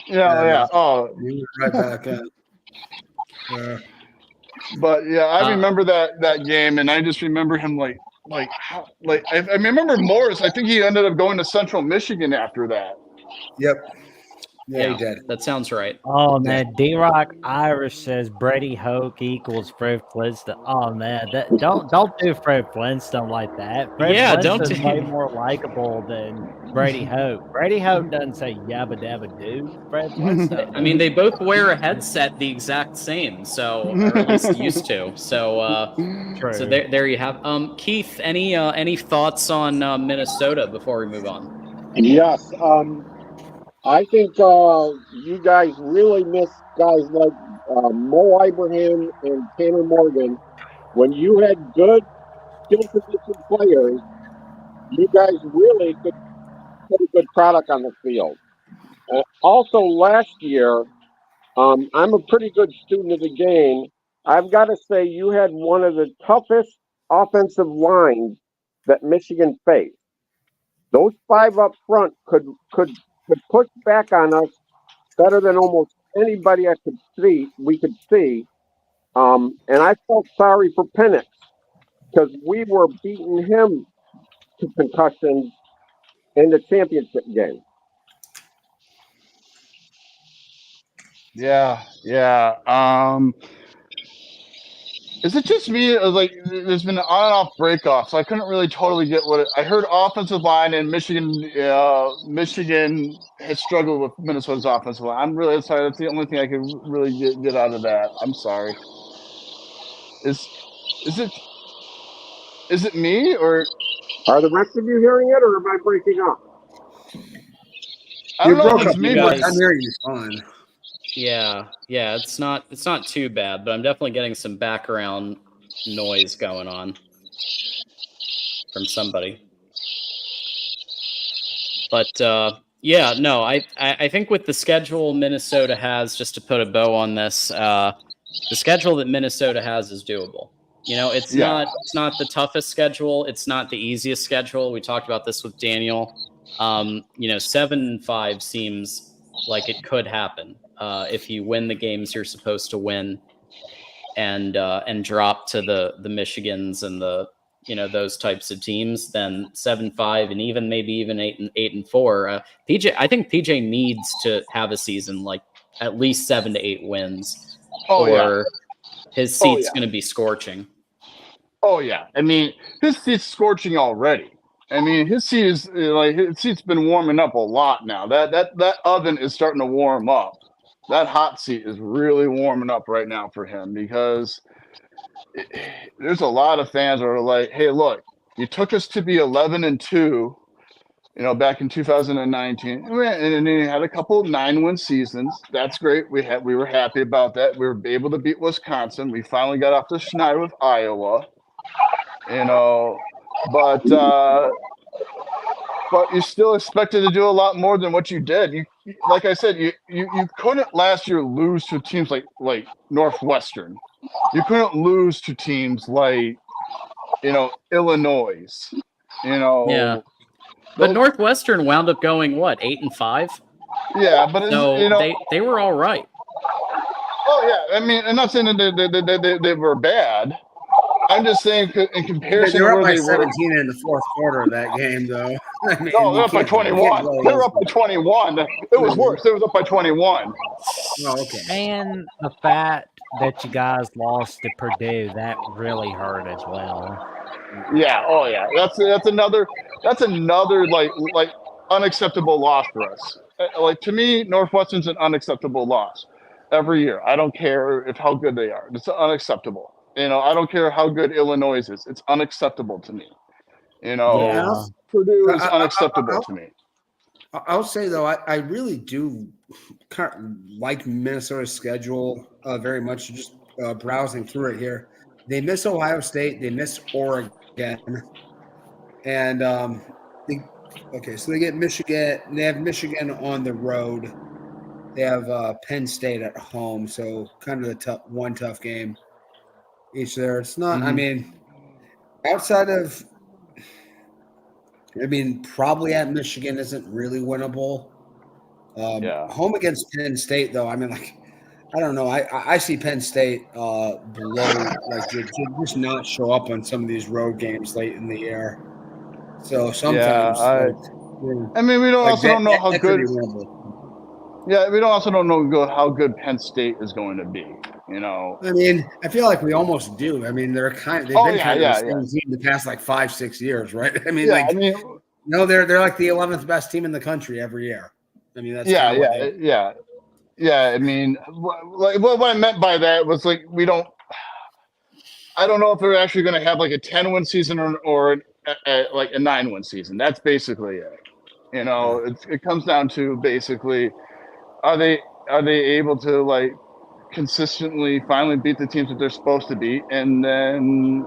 Yeah. Oh, he was right back in. But yeah, I remember that game, and I just remember him I remember Morris. I think he ended up going to Central Michigan after that. Yep. Yeah, he did. That sounds right. Oh man, D-Rock Irish says Brady Hoke equals Fred Flintstone. Oh man, don't do Fred Flintstone like that. Fred Flintstone's way more likable than Brady Hoke. Brady Hoke doesn't say yabba dabba do. Fred Flintstone. I mean, they both wear a headset the exact same, so or at least used to. So, True. so there you have. Keith, any thoughts on Minnesota before we move on? Yes. I think you guys really miss guys like Mo Ibrahim and Tanner Morgan. When you had good skill position players, you guys really could put a good product on the field. Also, last year, I'm a pretty good student of the game. I've got to say, you had one of the toughest offensive lines that Michigan faced. Those five up front could push back on us better than almost anybody we could see. And I felt sorry for Penix because we were beating him to concussions in the championship game. Yeah. Is it just me? Like, there's been an on and off break off, so I couldn't really totally get I heard. Offensive line in Michigan. Michigan has struggled with Minnesota's offensive line. I'm really sorry. That's the only thing I could really get out of that. I'm sorry. Is it me, or are the rest of you hearing it, or am I breaking up? I don't know if it's me, but I'm hearing you fine. Yeah, it's not too bad, but I'm definitely getting some background noise going on from somebody. But yeah, no, I think with the schedule Minnesota has, just to put a bow on this, the schedule that Minnesota has is doable. You know, it's not the toughest schedule. It's not the easiest schedule. We talked about this with Daniel. 7-5 seems like it could happen if you win the games you're supposed to win, and drop to the Michigans and the those types of teams. Then 7-5 and even maybe even 8-4. I think PJ needs to have a season like at least 7 to 8 wins, his seat's going to be scorching. Oh yeah, I mean his seat's scorching already. I mean his seat's been warming up a lot now. That oven is starting to warm up. That hot seat is really warming up right now for him, because there's a lot of fans that are like, "Hey, look, you took us to be 11-2, back in 2019, and then you had a couple of 9-win seasons. That's great. We were happy about that. We were able to beat Wisconsin. We finally got off the schneid with Iowa, but you still expected to do a lot more than what you did. You, like I said, you couldn't last year lose to teams like Northwestern. You couldn't lose to teams like Illinois. Yeah. But Northwestern wound up going what, 8-5? Yeah, but they were all right. Oh yeah, I mean, I'm not saying that they were bad. I'm just saying in comparison, they were to up where by they 17 were in the fourth quarter of that game, though. I mean, no, they're up by 21. They were up by 21. It was worse. They was up by 21. Oh, okay. And the fact that you guys lost to Purdue, that really hurt as well. Yeah. Oh yeah. That's another like unacceptable loss for us. Like, to me, Northwestern's an unacceptable loss every year. I don't care how good they are. It's unacceptable. I don't care how good Illinois is. It's unacceptable to me. Purdue is unacceptable to me. I'll say, though, I really do kind of like Minnesota's schedule very much. Just browsing through it here, they miss Ohio State, they miss Oregon, and so they get Michigan. They have Michigan on the road. They have Penn State at home, so kind of the tough game each there. It's not. I mean, outside of. Probably at Michigan isn't really winnable. Home against Penn State, though, I mean, I don't know. I see Penn State below, just not show up on some of these road games late in the year. So sometimes, we don't know how good. Yeah, we also don't know how good Penn State is going to be. You know, I mean, I feel like we almost do. I mean, they've been kind of the same team the past like 5-6 years, right? I mean, they're like the 11th best team in the country every year. I mean, that's kind of what they. Yeah. I mean, what I meant by that was like I don't know if they're actually going to have like a 10-win season or like a 9-win season. That's basically it. You know, it comes down to basically, are they able to like consistently finally beat the teams that they're supposed to beat, and then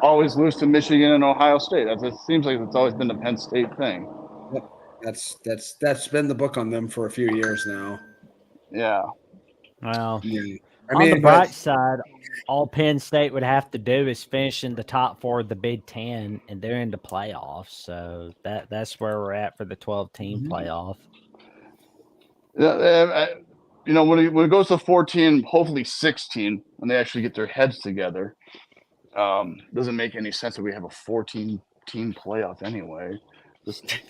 always lose to Michigan and Ohio State. It seems like it's always been the Penn State thing. Yep. That's been the book on them for a few years now. Yeah. Well, yeah. On the bright side, all Penn State would have to do is finish in the top 4 of the Big Ten, and they're in the playoffs. So that's where we're at for the 12-team playoff. Yeah, when it goes to 14, hopefully 16, when they actually get their heads together, doesn't make any sense that we have a 14-team playoff anyway.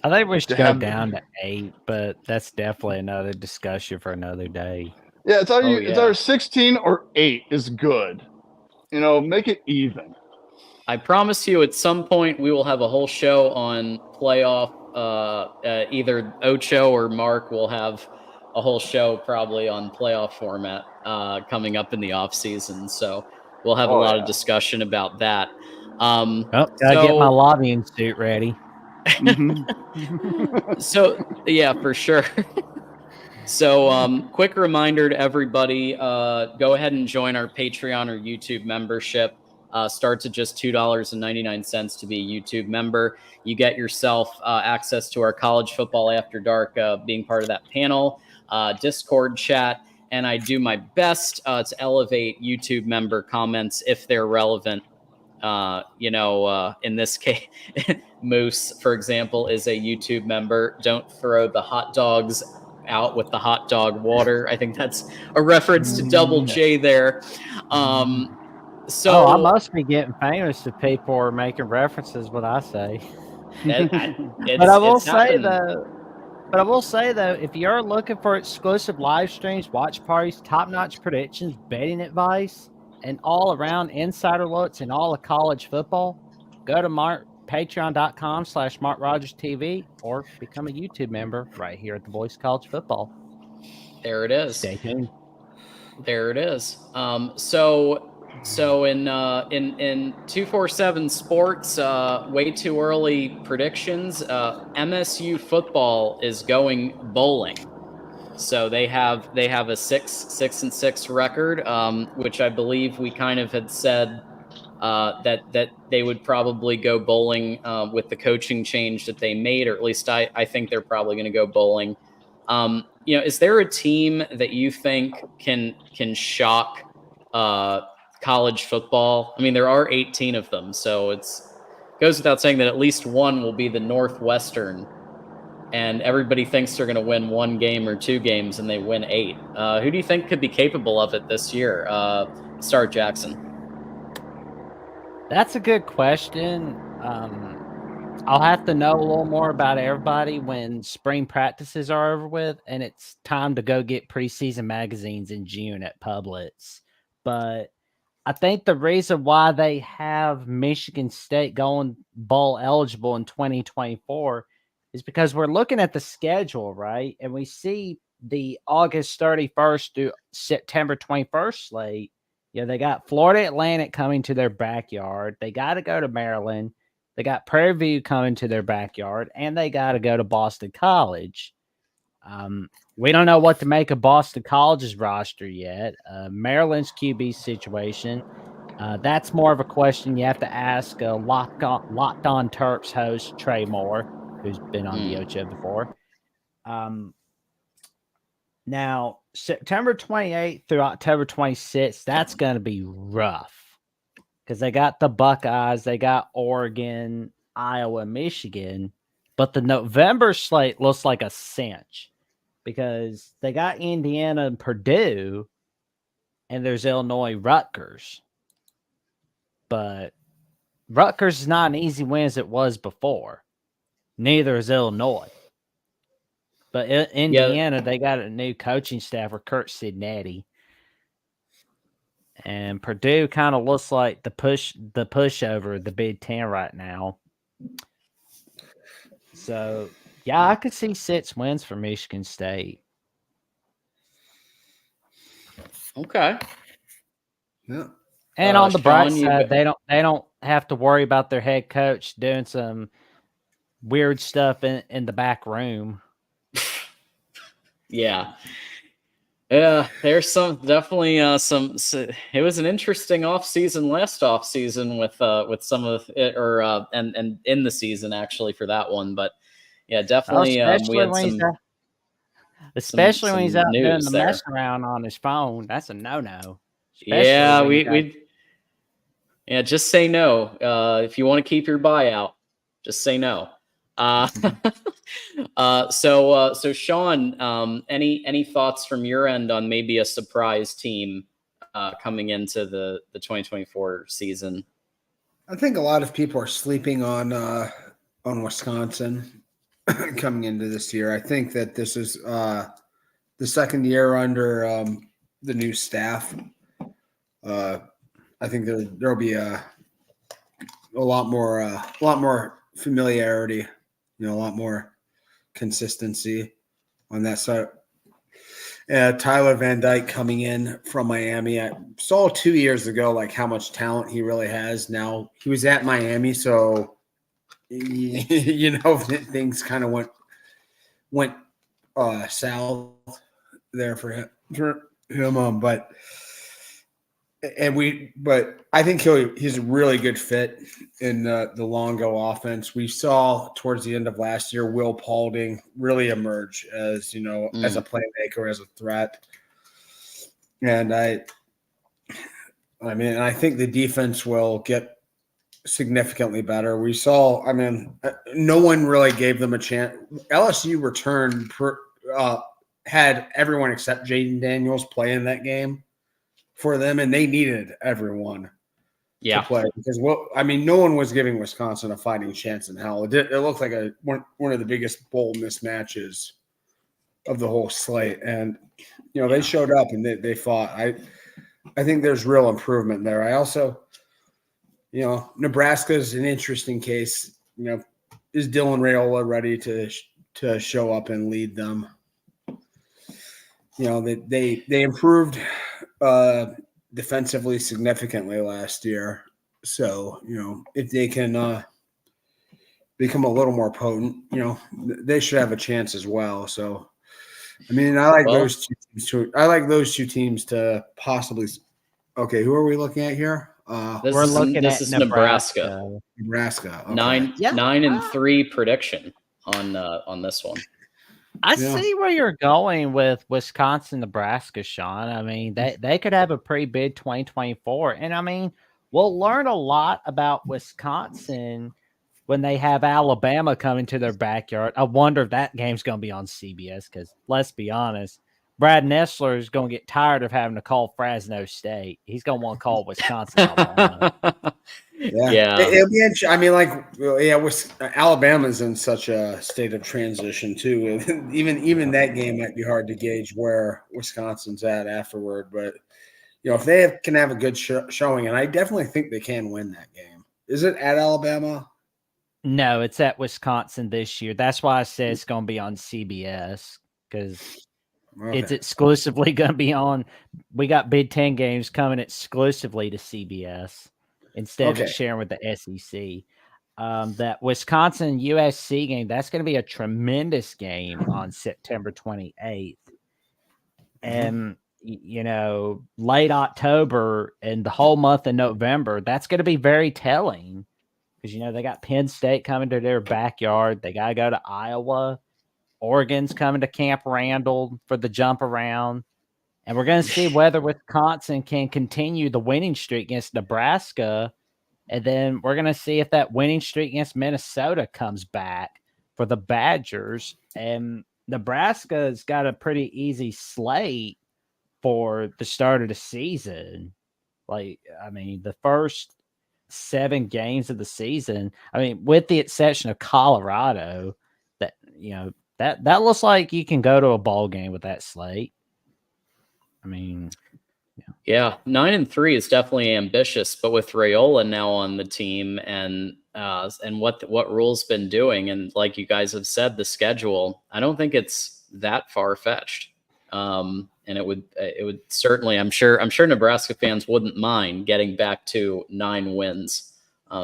I think we should go down to 8, but that's definitely another discussion for another day. Yeah, it's either 16 or 8 is good. Make it even. I promise you, at some point, we will have a whole show on playoff. Either Ocho or Mark will have a whole show probably on playoff format coming up in the offseason. So we'll have a lot of discussion about that. Gotta get my lobbying suit ready. So, yeah, for sure. So, quick reminder to everybody, go ahead and join our Patreon or YouTube membership. Starts at just $2.99 to be a YouTube member. You get yourself access to our College Football After Dark, being part of that panel, Discord chat, and I do my best to elevate YouTube member comments if they're relevant. In this case, Moose, for example, is a YouTube member. Don't throw the hot dogs out with the hot dog water. I think that's a reference to Double J there. So I must be getting famous if people are making references what I say. But I will say though, if you're looking for exclusive live streams, watch parties, top-notch predictions, betting advice, and all around insider looks in all of college football, go to patreon.com/MarkRogersTV or become a YouTube member right here at the Voice of College Football. There it is. Stay tuned. There it is. So in 247 Sports, way too early predictions. MSU football is going bowling. So they have a 6-6 record, which I believe we kind of had said that they would probably go bowling with the coaching change that they made, or at least I think they're probably going to go bowling. Is there a team that you think can shock college football? I mean, there are 18 of them, so it goes without saying that at least one will be the Northwestern. And everybody thinks they're going to win 1 game or 2 games, and they win 8. Who do you think could be capable of it this year? Star Jackson. That's a good question. I'll have to know a little more about everybody when spring practices are over with, and it's time to go get preseason magazines in June at Publix. But I think the reason why they have Michigan State going bowl eligible in 2024 is because we're looking at the schedule, right? And we see the August 31st to September 21st slate. They got Florida Atlantic coming to their backyard. They got to go to Maryland. They got Prairie View coming to their backyard, and they got to go to Boston College. We don't know what to make of Boston College's roster yet. Maryland's QB situation. That's more of a question you have to ask Locked On Terps host Trey Moore, who's been on the Ocho before. Now, September 28th through October 26th, that's going to be rough because they got the Buckeyes, they got Oregon, Iowa, Michigan, but the November slate looks like a cinch because they got Indiana and Purdue, and there's Illinois, Rutgers. But Rutgers is not an easy win as it was before. Neither is Illinois. But Indiana, they got a new coaching staff with Kurt Sidnetti. And Purdue kind of looks like the pushover, the Big Ten right now. So, yeah, I could see 6 wins for Michigan State. Okay. Yeah. And on the bright Sean, side, they don't have to worry about their head coach doing some weird stuff in the back room. Yeah. Yeah, there's definitely some. It was an interesting last offseason with some of it, and in the season actually for that one. But yeah, definitely we had especially when he's out doing the there. mess around on his phone. That's a no. Yeah, just say no. If you want to keep your buyout, just say no. So Sean, any thoughts from your end on maybe a surprise team coming into the 2024 season? I think a lot of people are sleeping on Wisconsin coming into this year. I think that this is the second year under the new staff. I think there'll be a lot more familiarity, a lot more consistency on that side. Tyler Van Dyke coming in from Miami. I saw 2 years ago like how much talent he really has. Now he was at Miami, so things kind of went south there for him. But I think he's a really good fit in the Longo offense. We saw towards the end of last year Will Paulding really emerge as as a playmaker, as a threat, and I think the defense will get significantly better. We saw, no one really gave them a chance. LSU returned had everyone except Jaden Daniels play in that game for them, and they needed everyone to play because no one was giving Wisconsin a fighting chance in hell. It looked like one of the biggest bowl mismatches of the whole slate, and they showed up and they fought. I think there's real improvement there. I also, Nebraska is an interesting case. Is Dylan Raiola ready to show up and lead them? They improved defensively significantly last year. So, if they can become a little more potent, they should have a chance as well. So, I like those two teams. I like those two teams to possibly. Okay, who are we looking at here? This is Nebraska. Nebraska. Okay. 9-3 prediction on this one. I see where you're going with Wisconsin, Nebraska, Sean. They could have a pretty big 2024. And we'll learn a lot about Wisconsin when they have Alabama coming to their backyard. I wonder if that game's going to be on CBS because let's be honest, Brad Nessler is going to get tired of having to call Fresno State. He's going to want to call Wisconsin, Alabama. Yeah. It'll be interesting. Alabama's in such a state of transition too. Even that game might be hard to gauge where Wisconsin's at afterward. But if they can have a good showing, and I definitely think they can win that game. Is it at Alabama? No, it's at Wisconsin this year. That's why I said it's going to be on CBS because it's exclusively going to be on. We got Big Ten games coming exclusively to CBS. Instead of sharing with the SEC. That Wisconsin USC game, that's going to be a tremendous game on September 28th. And, late October and the whole month of November, that's going to be very telling because, they got Penn State coming to their backyard. They got to go to Iowa. Oregon's coming to Camp Randall for the jump around. And we're going to see whether Wisconsin can continue the winning streak against Nebraska. And then we're going to see if that winning streak against Minnesota comes back for the Badgers. And Nebraska's got a pretty easy slate for the start of the season. The first 7 games of the season, with the exception of Colorado, That looks like you can go to a ball game with that slate. I mean, yeah, 9-3 is definitely ambitious, but with Raiola now on the team and what Rule's been doing, and like you guys have said, the schedule, I don't think it's that far fetched. And it would certainly, I'm sure Nebraska fans wouldn't mind getting back to 9 wins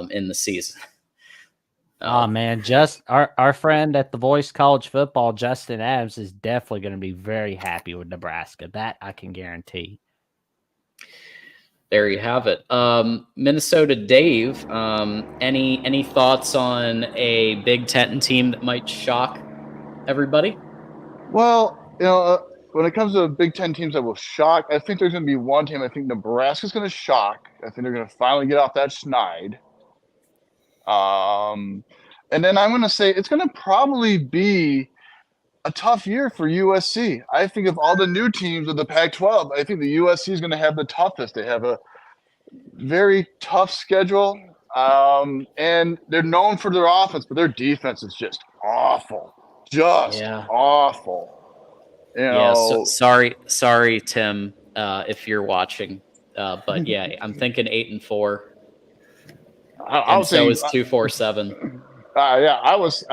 in the season. Oh man, just our friend at the Voice College Football, Justin Adams, is definitely going to be very happy with Nebraska. That I can guarantee. There you have it. Minnesota Dave, any thoughts on a Big Ten team that might shock everybody? Well, when it comes to Big Ten teams that will shock, I think there's going to be one team. I think Nebraska's going to shock. I think they're going to finally get off that schneid. And then I'm going to say it's going to probably be a tough year for USC. I think of all the new teams of the Pac-12, I think the USC is going to have the toughest. They have a very tough schedule, and they're known for their offense, but their defense is just awful. Awful. So, sorry, Tim, if you're watching. But yeah, I'm thinking 8-4. I was saying, is 2-4-7. I was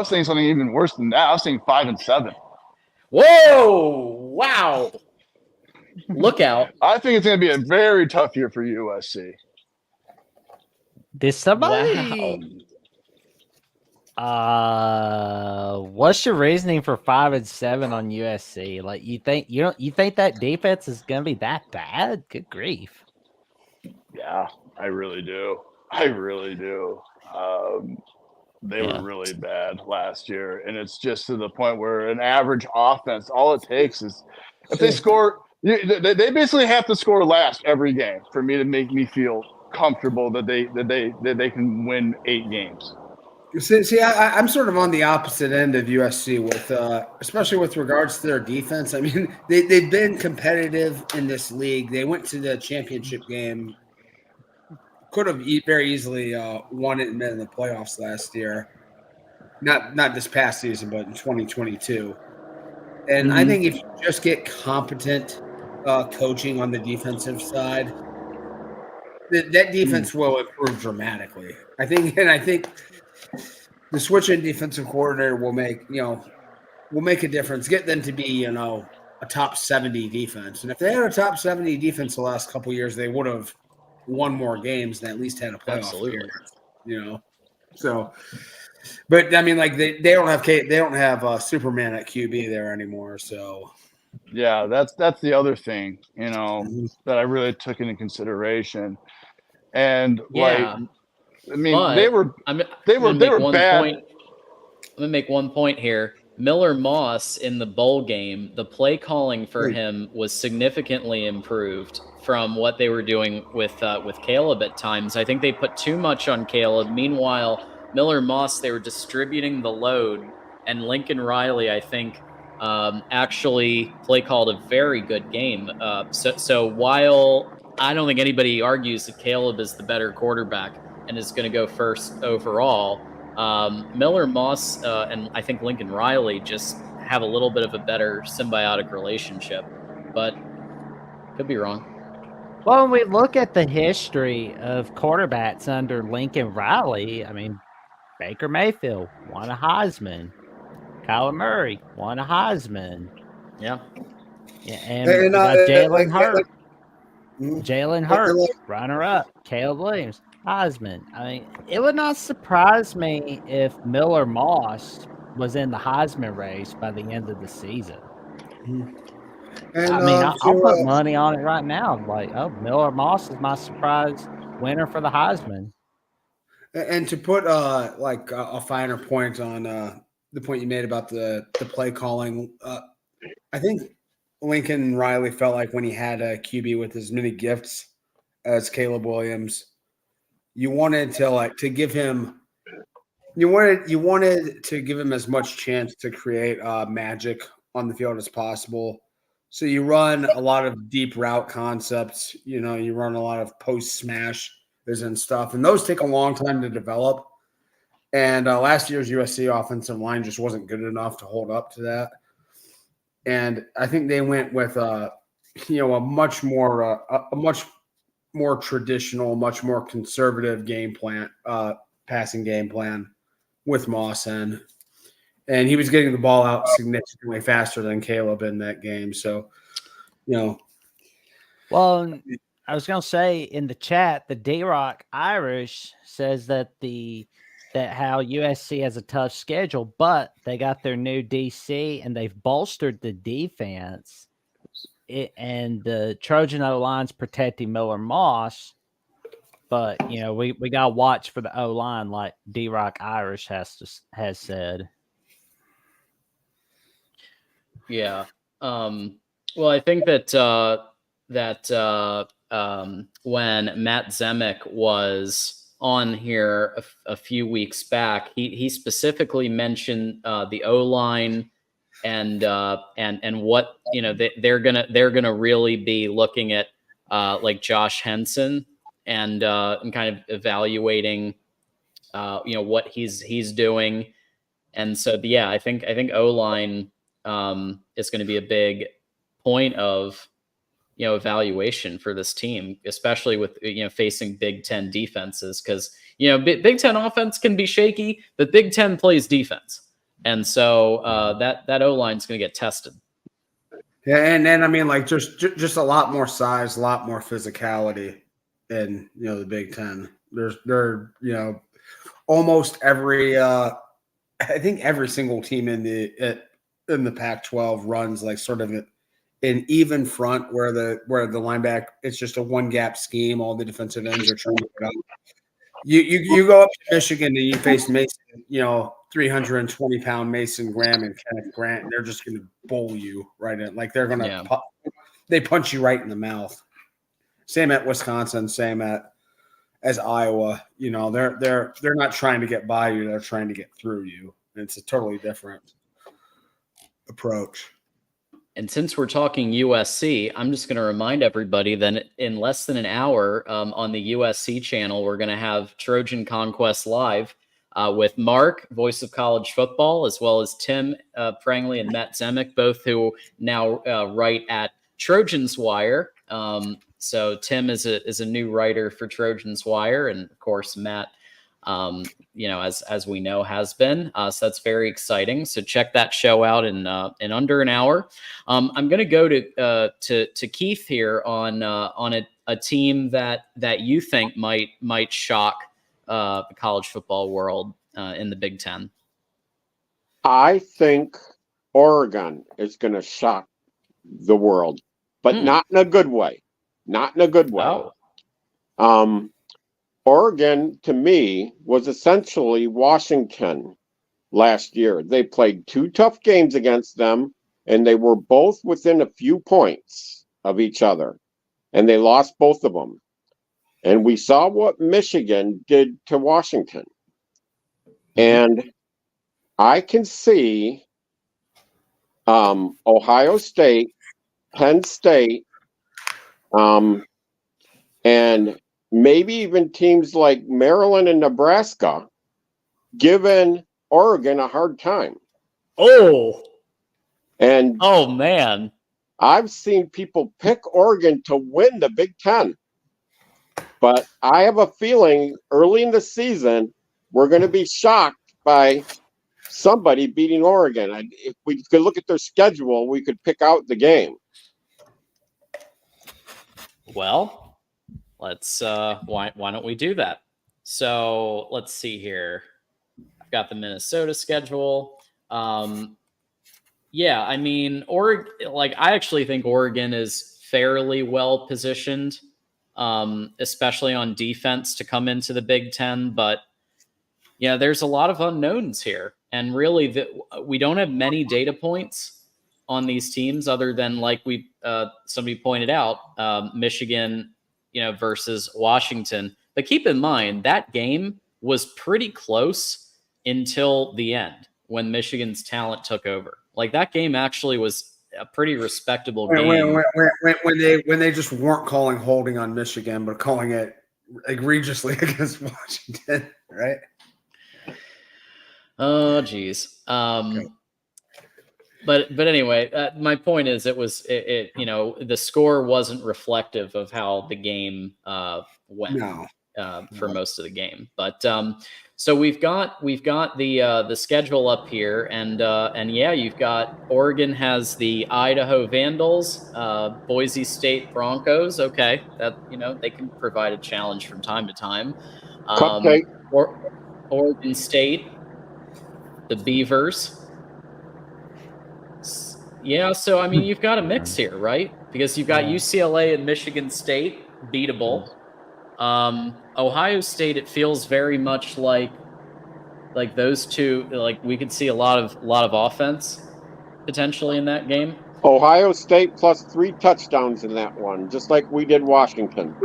saying something even worse than that. I was saying 5-7. Whoa! Wow! Look out! I think it's going to be a very tough year for USC. Did somebody? Wow. What's your reasoning for 5-7 on USC? Like you think that defense is going to be that bad? Good grief! Yeah, I really do. They were really bad last year, and it's just to the point where an average offense, all it takes is if they score, they basically have to score last every game for me to make me feel comfortable that they can win 8 games. See, I'm sort of on the opposite end of USC with, especially with regards to their defense. I mean, they've been competitive in this league. They went to the championship game. Could have very easily won it and been in the playoffs last year. Not this past season, but in 2022. And I think if you just get competent coaching on the defensive side, that defense will improve dramatically. I think the switch in defensive coordinator will make a difference. Get them to be a top 70 defense. And if they had a top 70 defense the last couple of years, they would have won more games and at least had a playoff appearance, So, but I mean, like they don't have Superman at QB there anymore. So, yeah, that's the other thing, that I really took into consideration. And I mean, they were bad. I'm gonna make one point here. Miller Moss in the bowl game, the play calling for him was significantly improved from what they were doing with Caleb at times. I think they put too much on Caleb. Meanwhile, Miller Moss, they were distributing the load, and Lincoln Riley, I think, actually play called a very good game. So while I don't think anybody argues that Caleb is the better quarterback and is going to go first overall, Miller Moss and I think Lincoln Riley just have a little bit of a better symbiotic relationship, but could be wrong. Well, when we look at the history of quarterbacks under Lincoln Riley, I mean, Baker Mayfield won a Heisman, Kyler Murray won a Heisman, and Jalen Hurt. Jalen Hurts, runner-up. Caleb Williams, Heisman. I mean, it would not surprise me if Miller Moss was in the Heisman race by the end of the season. And, I'll put money on it right now. Miller Moss is my surprise winner for the Heisman. And to put a finer point on the point you made about the play calling, I think Lincoln Riley felt like when he had a QB with as many gifts as Caleb Williams, you wanted to give him as much chance to create magic on the field as possible. So you run a lot of deep route concepts, you run a lot of post smash and stuff, and those take a long time to develop. And last year's USC offensive line just wasn't good enough to hold up to that. And I think they went with a much more traditional, much more conservative game plan, passing game plan with Moss in. And he was getting the ball out significantly faster than Caleb in that game. So, Well, I was gonna say in the chat, the D-Rock Irish says that how USC has a tough schedule, but they got their new DC and they've bolstered the defense. And the Trojan O-line's protecting Miller Moss, but we gotta watch for the O-line, like D-Rock Irish has said. Yeah. Well, I think that when Matt Zemek was on here a few weeks back, he specifically mentioned the O-line and what they're gonna really be looking at like Josh Henson and kind of evaluating what he's doing. And so yeah, I think O-line is going to be a big point of evaluation for this team, especially with facing Big Ten defenses, because Big Ten offense can be shaky, but Big Ten plays defense, and so that O-line is going to get tested. Yeah, and I mean, like just a lot more size, a lot more physicality in the Big Ten. They're almost every I think every single team in the Pac-12 runs like sort of an even front where the linebacker, it's just a one gap scheme. All the defensive ends are trying to get up. You go up to Michigan and you face Mason, 320-pound Mason Graham and Kenneth Grant, and they're just going to bowl you right in. Like they're going to they punch you right in the mouth. Same at Wisconsin, same as Iowa. They're not trying to get by you, they're trying to get through you. And it's a totally different approach. And since we're talking USC, I'm just going to remind everybody that in less than an hour on the USC channel, we're going to have Trojan Conquest Live with Mark, voice of college football, as well as Tim Prangley and Matt Zemek, both who now write at Trojans Wire. So Tim is a new writer for Trojans Wire, and of course Matt, as we know, has been. So that's very exciting. So check that show out in under an hour. I'm going to go to Keith here on a team that you think might shock the college football world in the Big Ten. I think Oregon is going to shock the world, but not in a good way. Not in a good way. Oh. Oregon, to me, was essentially Washington last year. They played two tough games against them, and they were both within a few points of each other, and they lost both of them. And we saw what Michigan did to Washington. And I can see Ohio State, Penn State, and maybe even teams like Maryland and Nebraska giving Oregon a hard time. Oh man. I've seen people pick Oregon to win the Big Ten. But I have a feeling early in the season, we're going to be shocked by somebody beating Oregon. If we could look at their schedule, we could pick out the game. Well, let's why don't we do that? So let's see here. I've got the Minnesota schedule. Yeah, I mean, Oregon. Like, I actually think Oregon is fairly well positioned, especially on defense, to come into the Big Ten. But yeah, there's a lot of unknowns here, and really, we don't have many data points on these teams other than, like somebody pointed out, Michigan, versus Washington. But keep in mind that game was pretty close until the end when Michigan's talent took over. Like, that game actually was a pretty respectable game. When they just weren't calling holding on Michigan, but calling it egregiously against Washington, right? Oh, geez. But anyway, my point is, the score wasn't reflective of how the game went. No. For most of the game. But so we've got the schedule up here, and yeah, you've got Oregon has the Idaho Vandals, Boise State Broncos. Okay, that they can provide a challenge from time to time. Cupcake. Oregon State, the Beavers. Yeah, so I mean, you've got a mix here, right? Because you've got UCLA and Michigan State, beatable. Ohio State, it feels very much like those two. Like we could see a lot of offense potentially in that game. Ohio State plus 3 touchdowns in that one, just like we did Washington.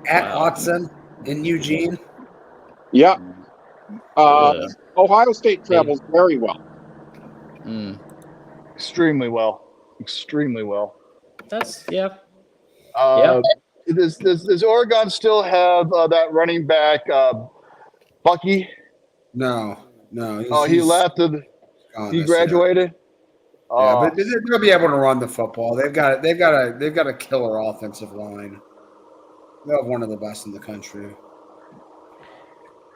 At Autzen in Eugene. Yep. Ohio State travels very well. Extremely well. Extremely well. That's Does Oregon still have that running back, Bucky? No. He left. He graduated. Yeah, but they'll be able to run the football. They've got a killer offensive line. They have one of the best in the country.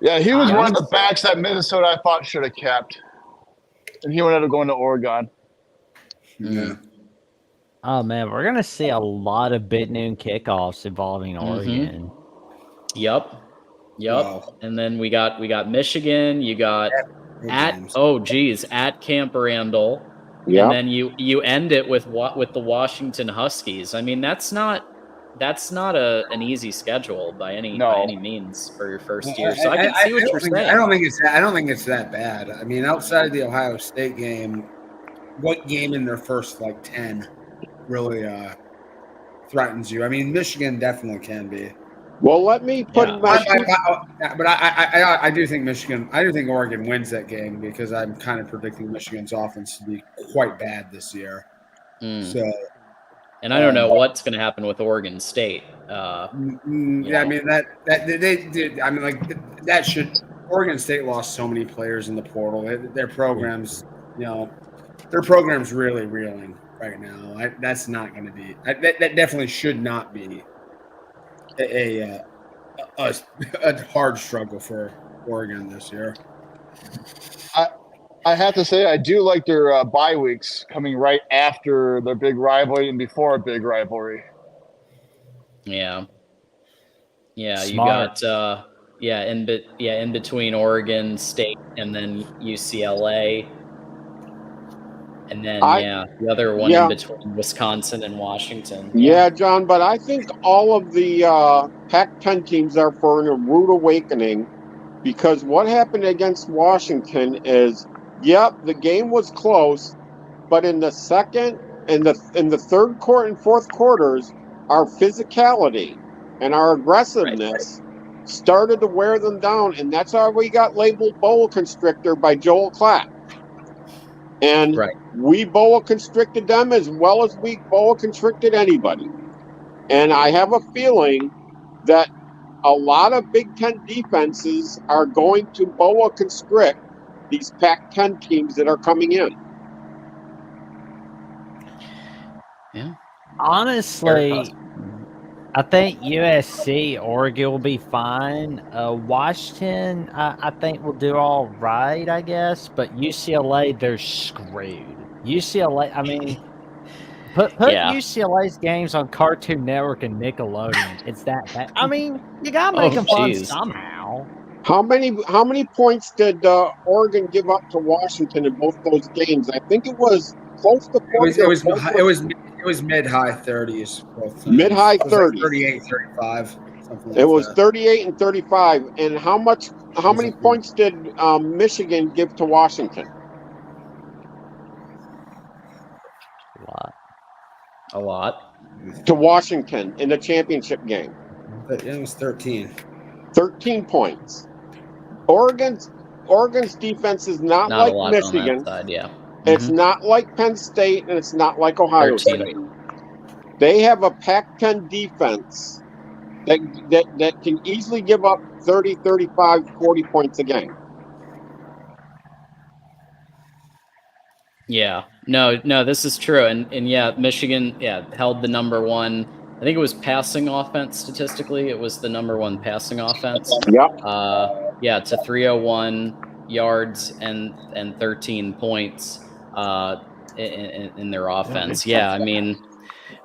Yeah, he was one of the backs that Minnesota I thought should have kept, and he ended up going to Oregon. Yeah. Oh man, we're gonna see a lot of big noon kickoffs involving Oregon. Yep. Wow. And then we got Michigan. You got at Camp Randall. Yep. And then you end it with the Washington Huskies. I mean, that's not an easy schedule by any means for your first year. So I can see what you're saying. I don't think it's that bad. I mean, outside of the Ohio State game, what game in their first 10 really threatens you? I mean, Michigan definitely can be. Well, let me put but I do think Michigan. I do think Oregon wins that game because I'm kind of predicting Michigan's offense to be quite bad this year. So, and I don't know what's going to happen with Oregon State. I mean that should. Oregon State lost so many players in the portal. Their programs, their program's really reeling right now. That's not going to be. That definitely should not be a hard struggle for Oregon this year. I have to say I do like their bye weeks coming right after their big rivalry and before a big rivalry. Yeah. Smart. You got in between Oregon State and then UCLA. And then, the other one in between Wisconsin and Washington. Yeah, John, but I think all of the Pac-10 teams are for a rude awakening because what happened against Washington is, the game was close, but in the second, in the third quarter and fourth quarters, our physicality and our aggressiveness started to wear them down, and that's how we got labeled boa constrictor by Joel Klatt. And we boa constricted them as well as we boa constricted anybody. And I have a feeling that a lot of Big Ten defenses are going to boa constrict these Pac-10 teams that are coming in. Yeah. Honestly, I think USC, Oregon will be fine. Washington, I think will do all right, I guess. But UCLA, they're screwed. UCLA, I mean, put UCLA's games on Cartoon Network and Nickelodeon. It's that bad. I mean, you gotta make them fun somehow. How many points did Oregon give up to Washington in both those games? I think it was close to 40. It was mid-high 30s. Mid-high 30s. 38, 35. Something like it was that. 38 and 35. And how many points did Michigan give to Washington? A lot. To Washington in the championship game. It was 13. 13 points. Oregon's defense is not like Michigan. On that side, yeah. It's not like Penn State, and it's not like Ohio State. They have a Pac-10 defense that can easily give up 30, 35, 40 points a game. Yeah, no, this is true. And yeah, Michigan, held the number one. I think it was passing offense statistically. It was the number one passing offense. Yep. To 301 yards and 13 points in their offense. Yeah, I mean,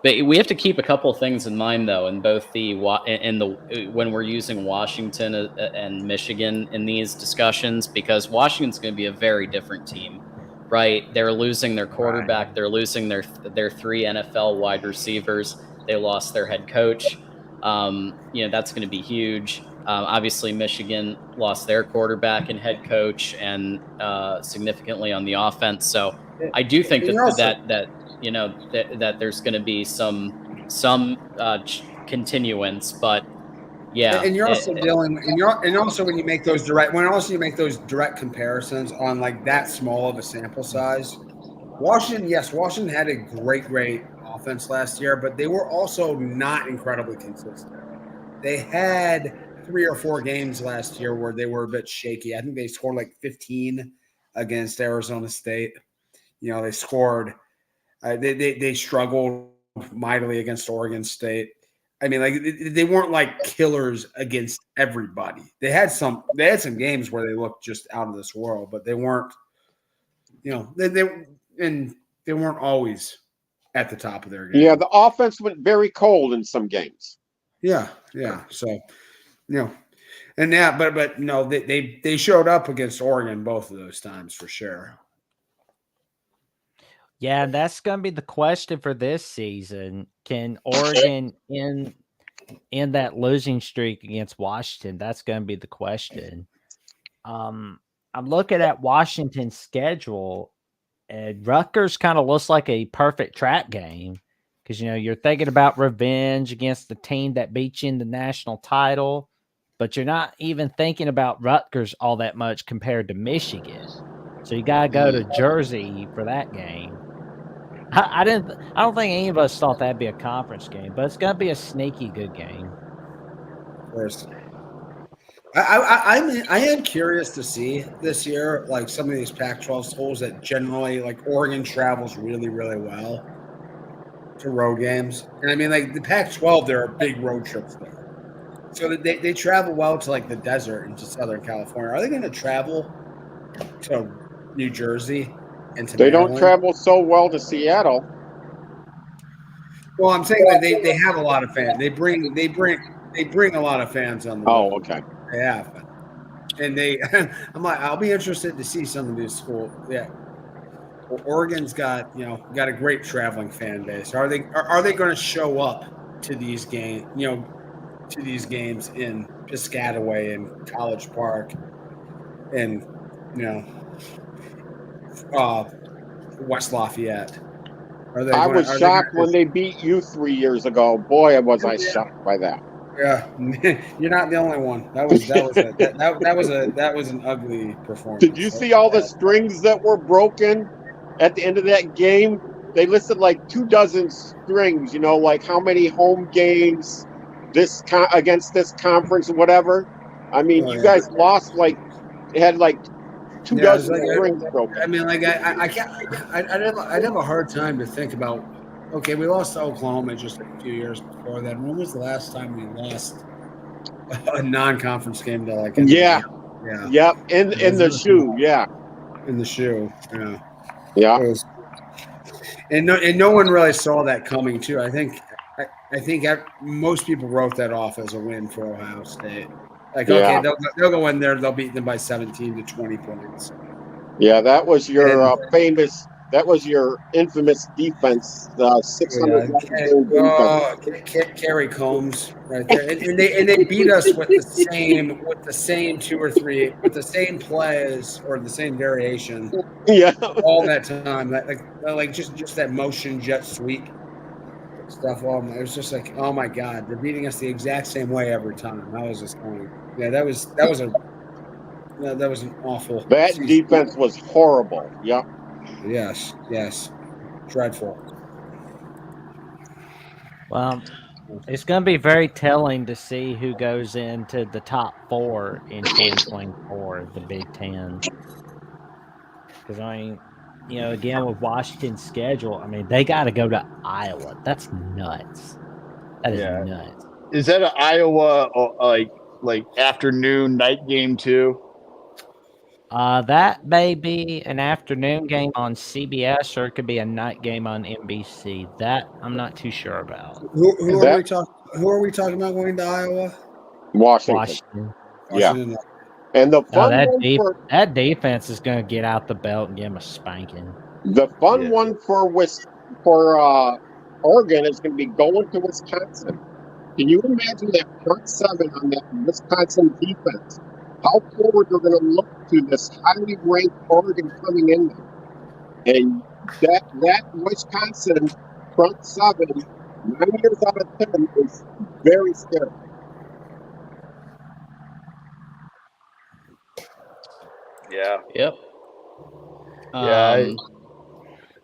but we have to keep a couple of things in mind, though, in both when we're using Washington and Michigan in these discussions, because Washington's going to be a very different team, right? They're losing their quarterback, Right. they're losing their three NFL wide receivers, they lost their head coach. That's going to be huge. Obviously, Michigan lost their quarterback and head coach, and significantly on the offense. So I do think And you're also, that there's going to be some continuance, but yeah, and you're also dealing, and also when you make those direct comparisons on like that small of a sample size. Washington had a great offense last year, but they were also not incredibly consistent. They had 3 or 4 games last year where they were a bit shaky. I think they scored like 15 against Arizona State. They scored. They struggled mightily against Oregon State. I mean, like they weren't like killers against everybody. They had some games where they looked just out of this world, but they weren't. They weren't always at the top of their game. Yeah, the offense went very cold in some games. Yeah. So, and yeah, but no, they showed up against Oregon both of those times for sure. Yeah, and that's going to be the question for this season. Can Oregon end that losing streak against Washington? That's going to be the question. I'm looking at Washington's schedule, and Rutgers kind of looks like a perfect trap game because, you're thinking about revenge against the team that beat you in the national title, but you're not even thinking about Rutgers all that much compared to Michigan. So you got to go to Jersey for that game. I don't think any of us thought that'd be a conference game, but it's gonna be a sneaky good game. Of course. I am curious to see this year, like some of these Pac-12 schools that generally, like Oregon travels really, really well to road games. And I mean, like the Pac-12, there are big road trips there. So they travel well to like the desert into Southern California. Are they going to travel to New Jersey? They don't travel so well to Seattle. Well, I'm saying that they have a lot of fans. They bring a lot of fans on the road. Oh, okay. They have, and I'll be interested to see some of these schools. Yeah, well, Oregon's got a great traveling fan base. Are they going to show up to these games? To these games in Piscataway and College Park, and West Lafayette. I was shocked when they beat you 3 years ago. Boy, was I shocked by that. Yeah, you're not the only one. That was an ugly performance. Did you see all the strings that were broken at the end of that game? They listed like 24 strings. Like how many home games against this conference or whatever. I mean, you guys lost had 24 strings broken. I mean, like I'd have a hard time to think about. Okay, we lost to Oklahoma just a few years before that. When was the last time we lost a non-conference game to like? Yep. In the shoe, yeah. In the shoe, yeah. Yeah. And no one really saw that coming too. I think most people wrote that off as a win for Ohio State. Like, okay, they'll go in there, they'll beat them by 17 to 20 points. Yeah, that was your famous. That was your infamous defense, 600. Kerry Combs, right there, and they beat us with the same 2 or 3, with the same plays or the same variation. Yeah, all that time, like just that motion jet sweep stuff. It was just like, oh my God, they're beating us the exact same way every time. I was just going, that was an awful. That season. Defense was horrible. Yep. Yes. Dreadful. Well, it's going to be very telling to see who goes into the top 4 in 2024, the Big Ten. Because, I mean, again with Washington's schedule, I mean, they got to go to Iowa. That's nuts. That is nuts. Is that an Iowa like afternoon night game too? That may be an afternoon game on CBS, or it could be a night game on NBC. That I'm not too sure about. Who are we talking about going to Iowa? Washington. Yeah. And the fun that defense is going to get out the belt and give them a spanking. The fun one for Oregon is going to be going to Wisconsin. Can you imagine that front seven on that Wisconsin defense? How forward they're going to look to this highly ranked Oregon coming in there. And that Wisconsin front seven, 9 years out of 10, is very scary. Yeah. Yep.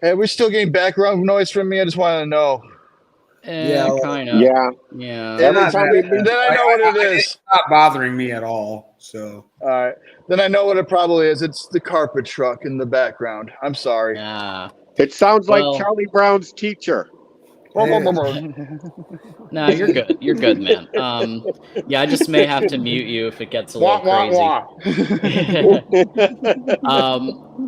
Hey, we're still getting background noise from me. I just want to know. Kind of. Yeah. Every time then I know what it is. It's not bothering me at all. So. All right. Then I know what it probably is. It's the carpet truck in the background. I'm sorry. It sounds like Charlie Brown's teacher. No, you're good. You're good, man. I just may have to mute you if it gets a little crazy.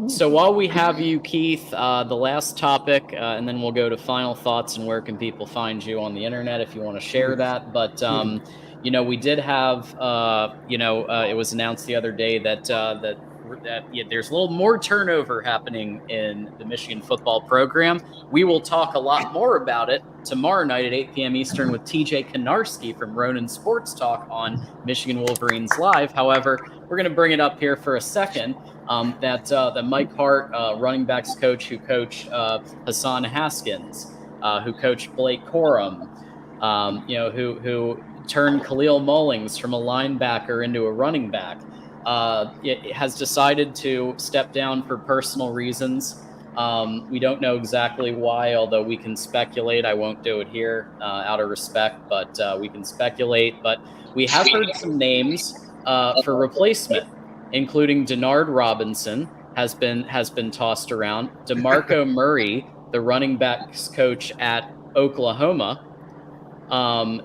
So while we have you, Keith, the last topic, and then we'll go to final thoughts and where can people find you on the internet if you want to share that. But we did have, it was announced the other day that there's a little more turnover happening in the Michigan football program. We will talk a lot more about it tomorrow night at 8 p.m. Eastern with TJ Konarski from Ronin Sports Talk on Michigan Wolverines Live. However, we're going to bring it up here for a second that Mike Hart, running backs coach who coached Hassan Haskins, who coached Blake Corum, who turned Khalil Mullings from a linebacker into a running back, it has decided to step down for personal reasons. We don't know exactly why, although we can speculate. I won't do it here out of respect, but we can speculate. But we have heard some names for replacement, including Denard Robinson has been tossed around. DeMarco Murray, the running backs coach at Oklahoma,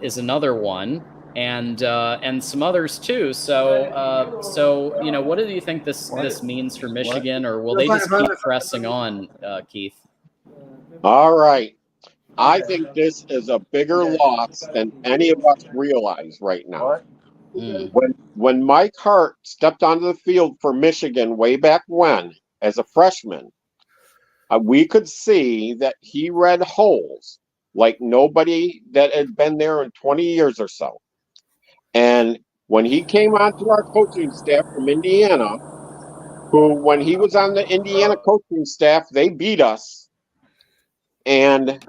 is another one. And some others too. So what do you think this means for Michigan, or will they just keep pressing on, Keith? All right. I think this is a bigger loss than any of us realize right now. When Mike Hart stepped onto the field for Michigan way back when, as a freshman, we could see that he read holes like nobody that had been there in 20 years or so. And when he came onto our coaching staff from Indiana, when he was on the Indiana coaching staff, they beat us. And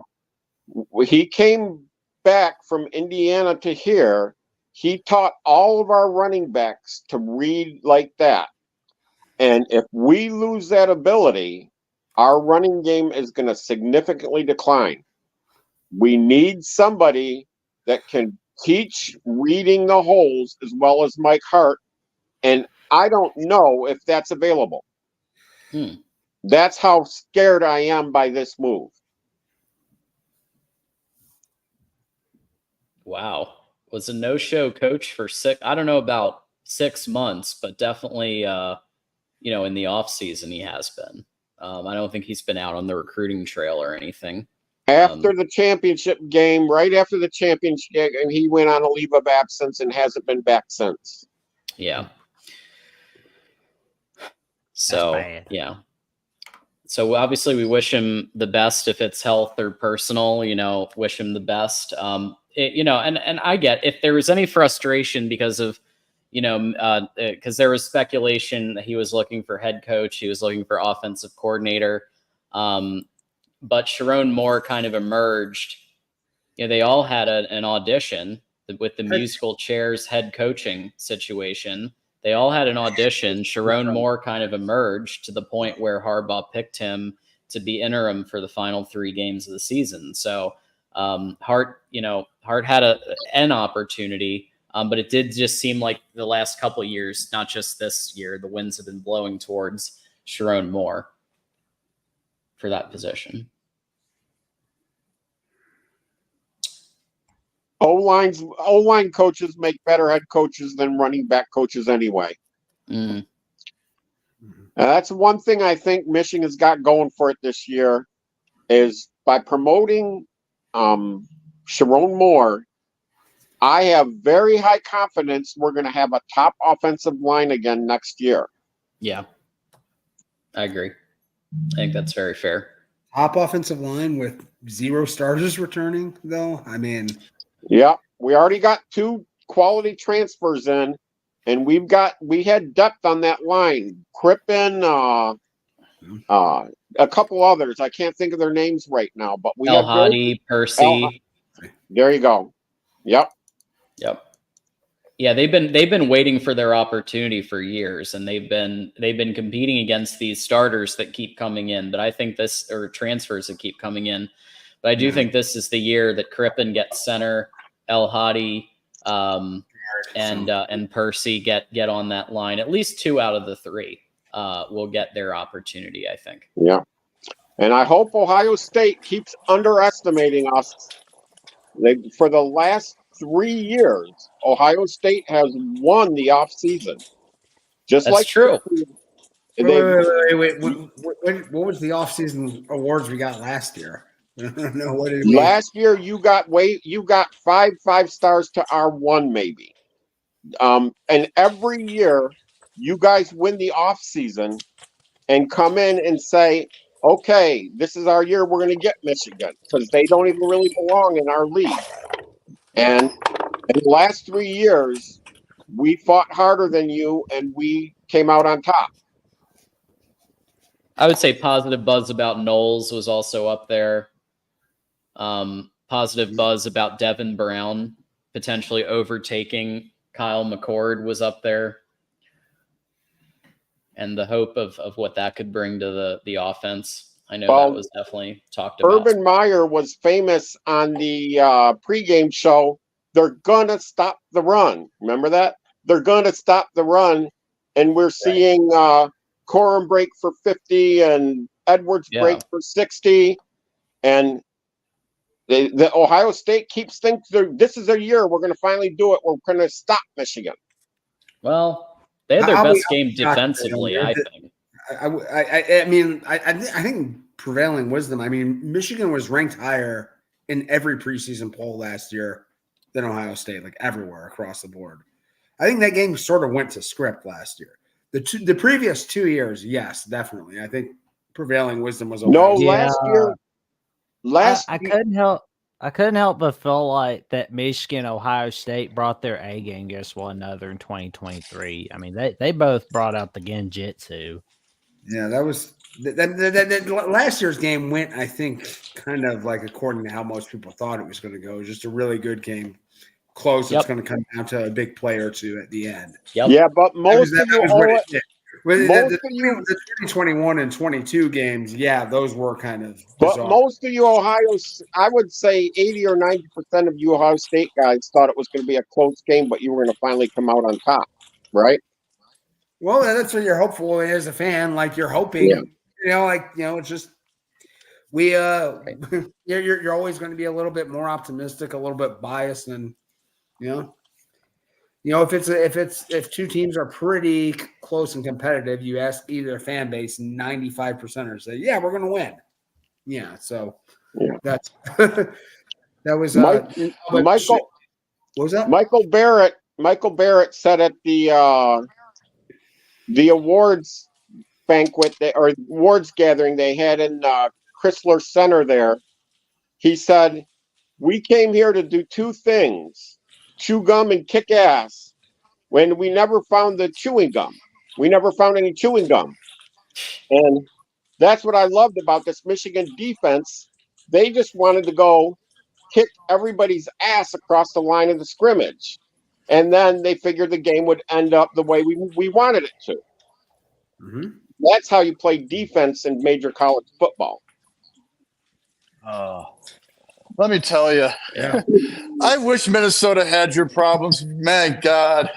he came back from Indiana to here. He taught all of our running backs to read like that. And if we lose that ability, our running game is going to significantly decline. We need somebody that can teach reading the holes as well as Mike Hart, and I don't know if that's available. That's how scared I am by this move. Wow. Was a no-show coach for I don't know about 6 months, but definitely in the off season he has been. I don't think he's been out on the recruiting trail or anything. After the championship game, right after the championship, and he went on a leave of absence and hasn't been back since. Yeah. So, yeah. So obviously we wish him the best if it's health or personal, wish him the best. And I get if there was any frustration because of, because there was speculation that he was looking for head coach, he was looking for offensive coordinator. But Sharon Moore kind of emerged. They all had an audition with the musical chairs head coaching situation. They all had an audition. Sharon Moore kind of emerged to the point where Harbaugh picked him to be interim for the final 3 games of the season. So Hart had an opportunity, but it did just seem like the last couple of years, not just this year, the winds have been blowing towards Sharon Moore. for that position. O-line coaches make better head coaches than running back coaches anyway. Mm. That's one thing I think Michigan's got going for it this year is by promoting Sharon Moore, I have very high confidence we're going to have a top offensive line again next year. Yeah, I agree. I think that's very fair. Top offensive line with 0 starters returning, though. I mean, yeah, we already got 2 quality transfers in, and we had depth on that line. Crippen, a couple others. I can't think of their names right now, but we El Hadi, Percy. There you go. Yep. Yeah, they've been waiting for their opportunity for years, and they've been competing against these starters that keep coming in. But I think transfers that keep coming in. But I do think this is the year that Crippen gets center, El Hadi, and Percy get on that line. At least 2 out of the 3 will get their opportunity, I think. Yeah, and I hope Ohio State keeps underestimating us. For the last 3 years, Ohio State has won the offseason. That's true. Wait. What was the offseason awards we got last year? No, what did we? Last year you got 5 stars to R1 maybe. And every year you guys win the offseason and come in and say, okay, this is our year, we're going to get Michigan, because they don't even really belong in our league. And in the last 3 years, we fought harder than you, and we came out on top. I would say positive buzz about Knowles was also up there. Positive buzz about Devin Brown potentially overtaking Kyle McCord was up there. And the hope of what that could bring to the offense. I know that was definitely talked about. Urban Meyer was famous on the pregame show. They're going to stop the run. Remember that? They're going to stop the run. And we're seeing Corum break for 50 and Edwards break for 60. And the Ohio State keeps thinking this is their year. We're going to finally do it. We're going to stop Michigan. Well, they had their best game defensively, I think. I think prevailing wisdom. I mean, Michigan was ranked higher in every preseason poll last year than Ohio State, like everywhere across the board. I think that game sort of went to script last year. The previous 2 years, yes, definitely. I think prevailing wisdom was Ohio State. I couldn't help but feel like that Michigan, Ohio State brought their A game against one another in 2023. I mean, they both brought out the genjutsu. Yeah, that was that last year's game went, I think, kind of like according to how most people thought it was going to go. It was just a really good game. Close. It's going to come down to a big play or 2 at the end. Yeah, but most of you the 2021 and 22 games, those were kind of bizarre. But most of you I would say 80 or 90% of you Ohio State guys thought it was going to be a close game, but you were going to finally come out on top, right? Well, that's what you're hopeful as a fan. Like you're hoping, it's just you're always going to be a little bit more optimistic, a little bit biased, and if 2 teams are pretty close and competitive, you ask either fan base, 95% say, "Yeah, we're going to win." Yeah, so that's that was Michael. What was that? Michael Barrett said at the awards banquet or awards gathering they had in Chrysler Center there. He said, "We came here to do 2 things: chew gum and kick ass." When we never found the chewing gum, we never found any chewing gum, and that's what I loved about this Michigan defense. They just wanted to go kick everybody's ass across the line of the scrimmage. And then they figured the game would end up the way we wanted it to. Mm-hmm. That's how you play defense in major college football. Let me tell you, I wish Minnesota had your problems. Man, God.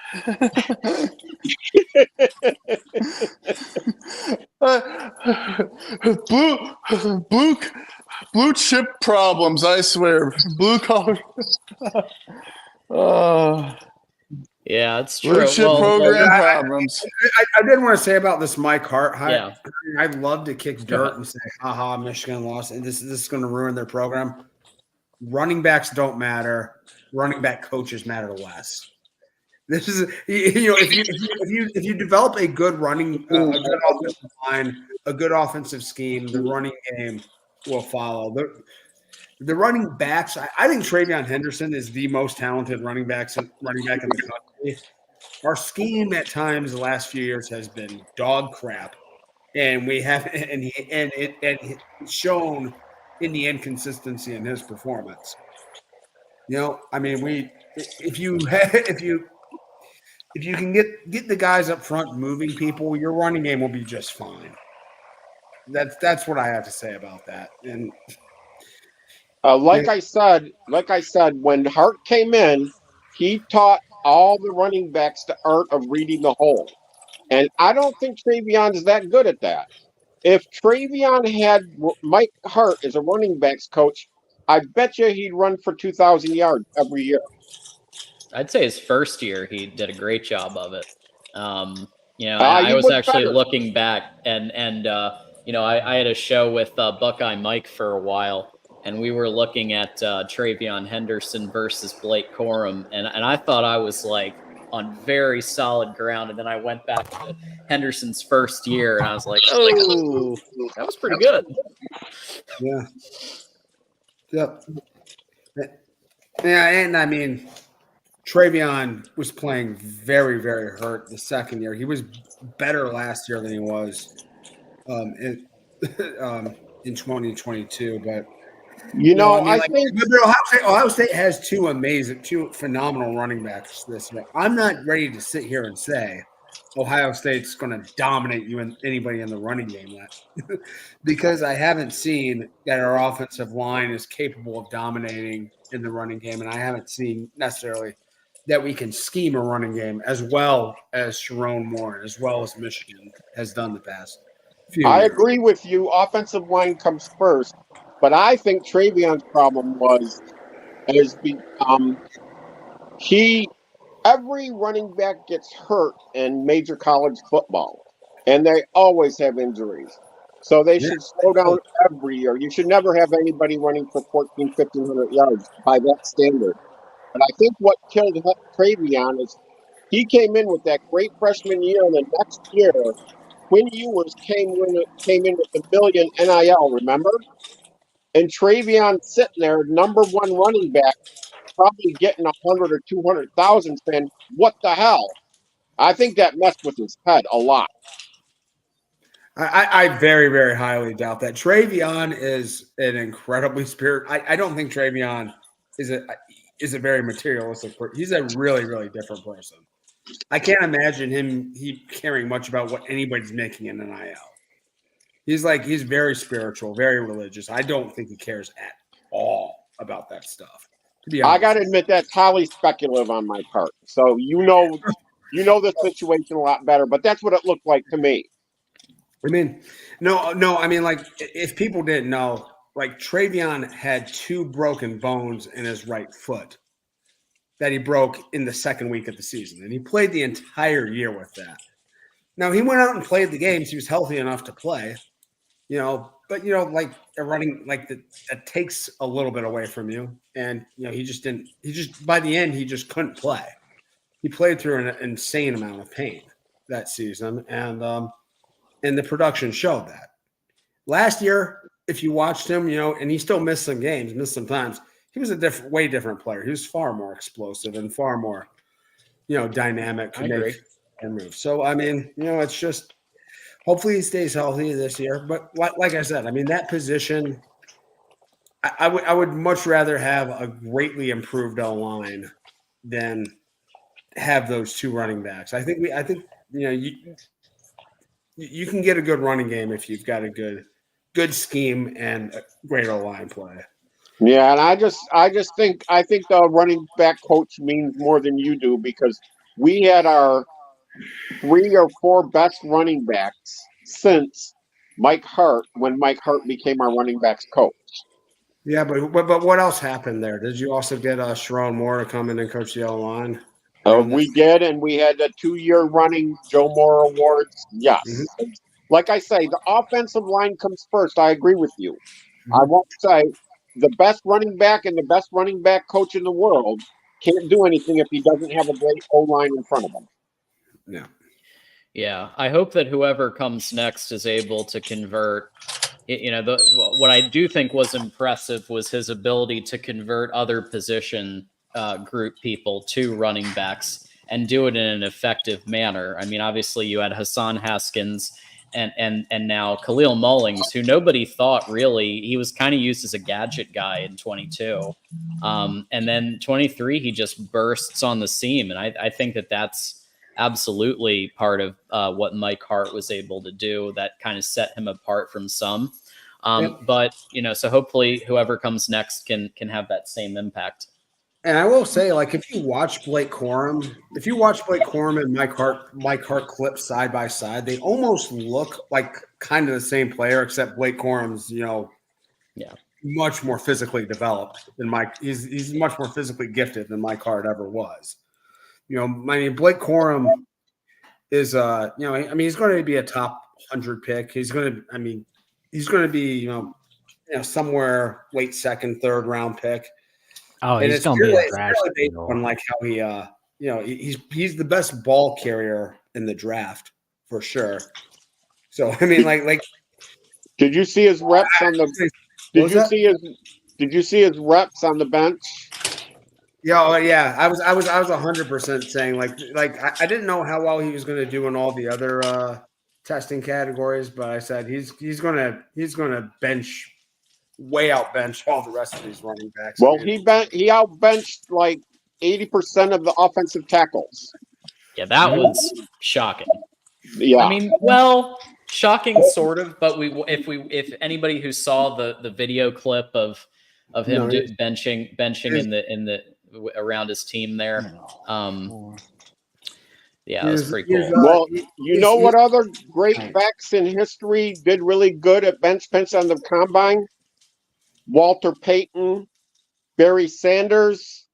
Blue chip problems, I swear. Blue collar. Yeah, it's Blue true. chip program problems. I did want to say about this Mike Hart hire. Yeah. I'd love to kick dirt and say, haha, Michigan lost, and this is going to ruin their program. Running backs don't matter. Running back coaches matter less. This is, if you develop a good running, a good offensive line, a good offensive scheme, the running game will follow. The running backs, I think Travion Henderson is the most talented running back in the country. Our scheme at times the last few years has been dog crap, and we have it's shown in the inconsistency in his performance. I mean, if you can get the guys up front moving people, your running game will be just fine. That's what I have to say about that. And like I said, when Hart came in, he taught all the running backs the art of reading the hole. And I don't think Travion's that good at that. If Travion had Mike Hart as a running backs coach, I bet you he'd run for 2,000 yards every year. I'd say his first year, he did a great job of it. I was actually looking back and I had a show with Buckeye Mike for a while, and we were looking at Travion Henderson versus Blake Corum, and I thought I was like on very solid ground, and then I went back to Henderson's first year, and I was like, oh, that was pretty good. Yeah. Yep. Yeah, and I mean, Travion was playing very, very hurt the second year. He was better last year than he was in 2022, but I think Ohio State has two phenomenal running backs this year. I'm not ready to sit here and say Ohio State's going to dominate you and anybody in the running game yet, because I haven't seen that our offensive line is capable of dominating in the running game, and I haven't seen necessarily that we can scheme a running game as well as Sharon Moore, as well as Michigan has done the past few years. I agree with you. Offensive line comes first. But I think Travion's problem every running back gets hurt in major college football, and they always have injuries. So they should slow down every year. You should never have anybody running for 1,500 yards by that standard. But I think what killed Travion is he came in with that great freshman year, and the next year, Quinn Ewers came in with $1 million NIL, remember? And Travion sitting there, number one running back, probably getting 100 or 200,000, saying, "What the hell?" I think that messed with his head a lot. I very, very highly doubt that. Travion is an incredibly I don't think Travion is a very materialistic person. He's a really, really different person. I can't imagine him caring much about what anybody's making in NIL. He's very spiritual, very religious. I don't think he cares at all about that stuff. To be honest. I got to admit that's highly speculative on my part. So you know the situation a lot better, but that's what it looked like to me. I mean, no. I mean, like, if people didn't know, like, Travion had 2 broken bones in his right foot that he broke in the second week of the season, and he played the entire year with that. Now, he went out and played the games. He was healthy enough to play. But like a running that takes a little bit away from you, and by the end he just couldn't play. He played through an insane amount of pain that season, and the production showed that. Last year, if you watched him, and he still missed some games, missed some times, he was a way different player. He was far more explosive and far more, dynamic to make and move. So I mean, it's just. Hopefully he stays healthy this year. But like I said, I mean, that position, I would much rather have a greatly improved O-line than have those 2 running backs. I think you can get a good running game if you've got a good scheme and a great O-line play. Yeah, and I think the running back coach means more than you do, because we had our 3 or 4 best running backs since Mike Hart, when Mike Hart became our running backs coach. Yeah, but what else happened there? Did you also get Sharon Moore to come in and coach the O-line? We did, and we had a 2-year running Joe Moore Awards. Yes. Mm-hmm. Like I say, the offensive line comes first. I agree with you. Mm-hmm. I won't say the best running back and the best running back coach in the world can't do anything if he doesn't have a great O-line in front of him. Yeah. Yeah. I hope that whoever comes next is able to convert. You know, what I do think was impressive was his ability to convert other position group people to running backs and do it in an effective manner. I mean, obviously you had Hassan Haskins and now Khalil Mullings, who nobody thought really, he was kind of used as a gadget guy in 22. And then 23, he just bursts on the seam. And I think that that's absolutely part of what Mike Hart was able to do that kind of set him apart from some. But, you know, so hopefully whoever comes next can have that same impact. And I will say, like, if you watch Blake Corum and Mike Hart clips side by side, they almost look like kind of the same player, except Blake Corum's, you know, much more physically developed than Mike. He's much more physically gifted than Mike Hart ever was. You know, I mean, Blake Corum is, you know, I mean, he's going to be a top 100 pick. He's going to be, you know, somewhere late second, third round pick. Oh, and he's going to be a draft based on like how he, you know, he's the best ball carrier in the draft for sure. So I mean, like, did you see his reps on the? Did you see his reps on the bench? Yeah, I was 100% saying like I didn't know how well he was going to do in all the other testing categories, but I said he's going to bench. Way out bench all the rest of these running backs. Well, he outbenched like 80% of the offensive tackles. Yeah, that was shocking. Yeah, I mean, well, shocking sort of, but if anybody who saw the video clip of him benching in the around his team there, yeah, it was pretty cool. Well, you know what other great backs in history did really good at bench on the combine? Walter Payton, Barry Sanders,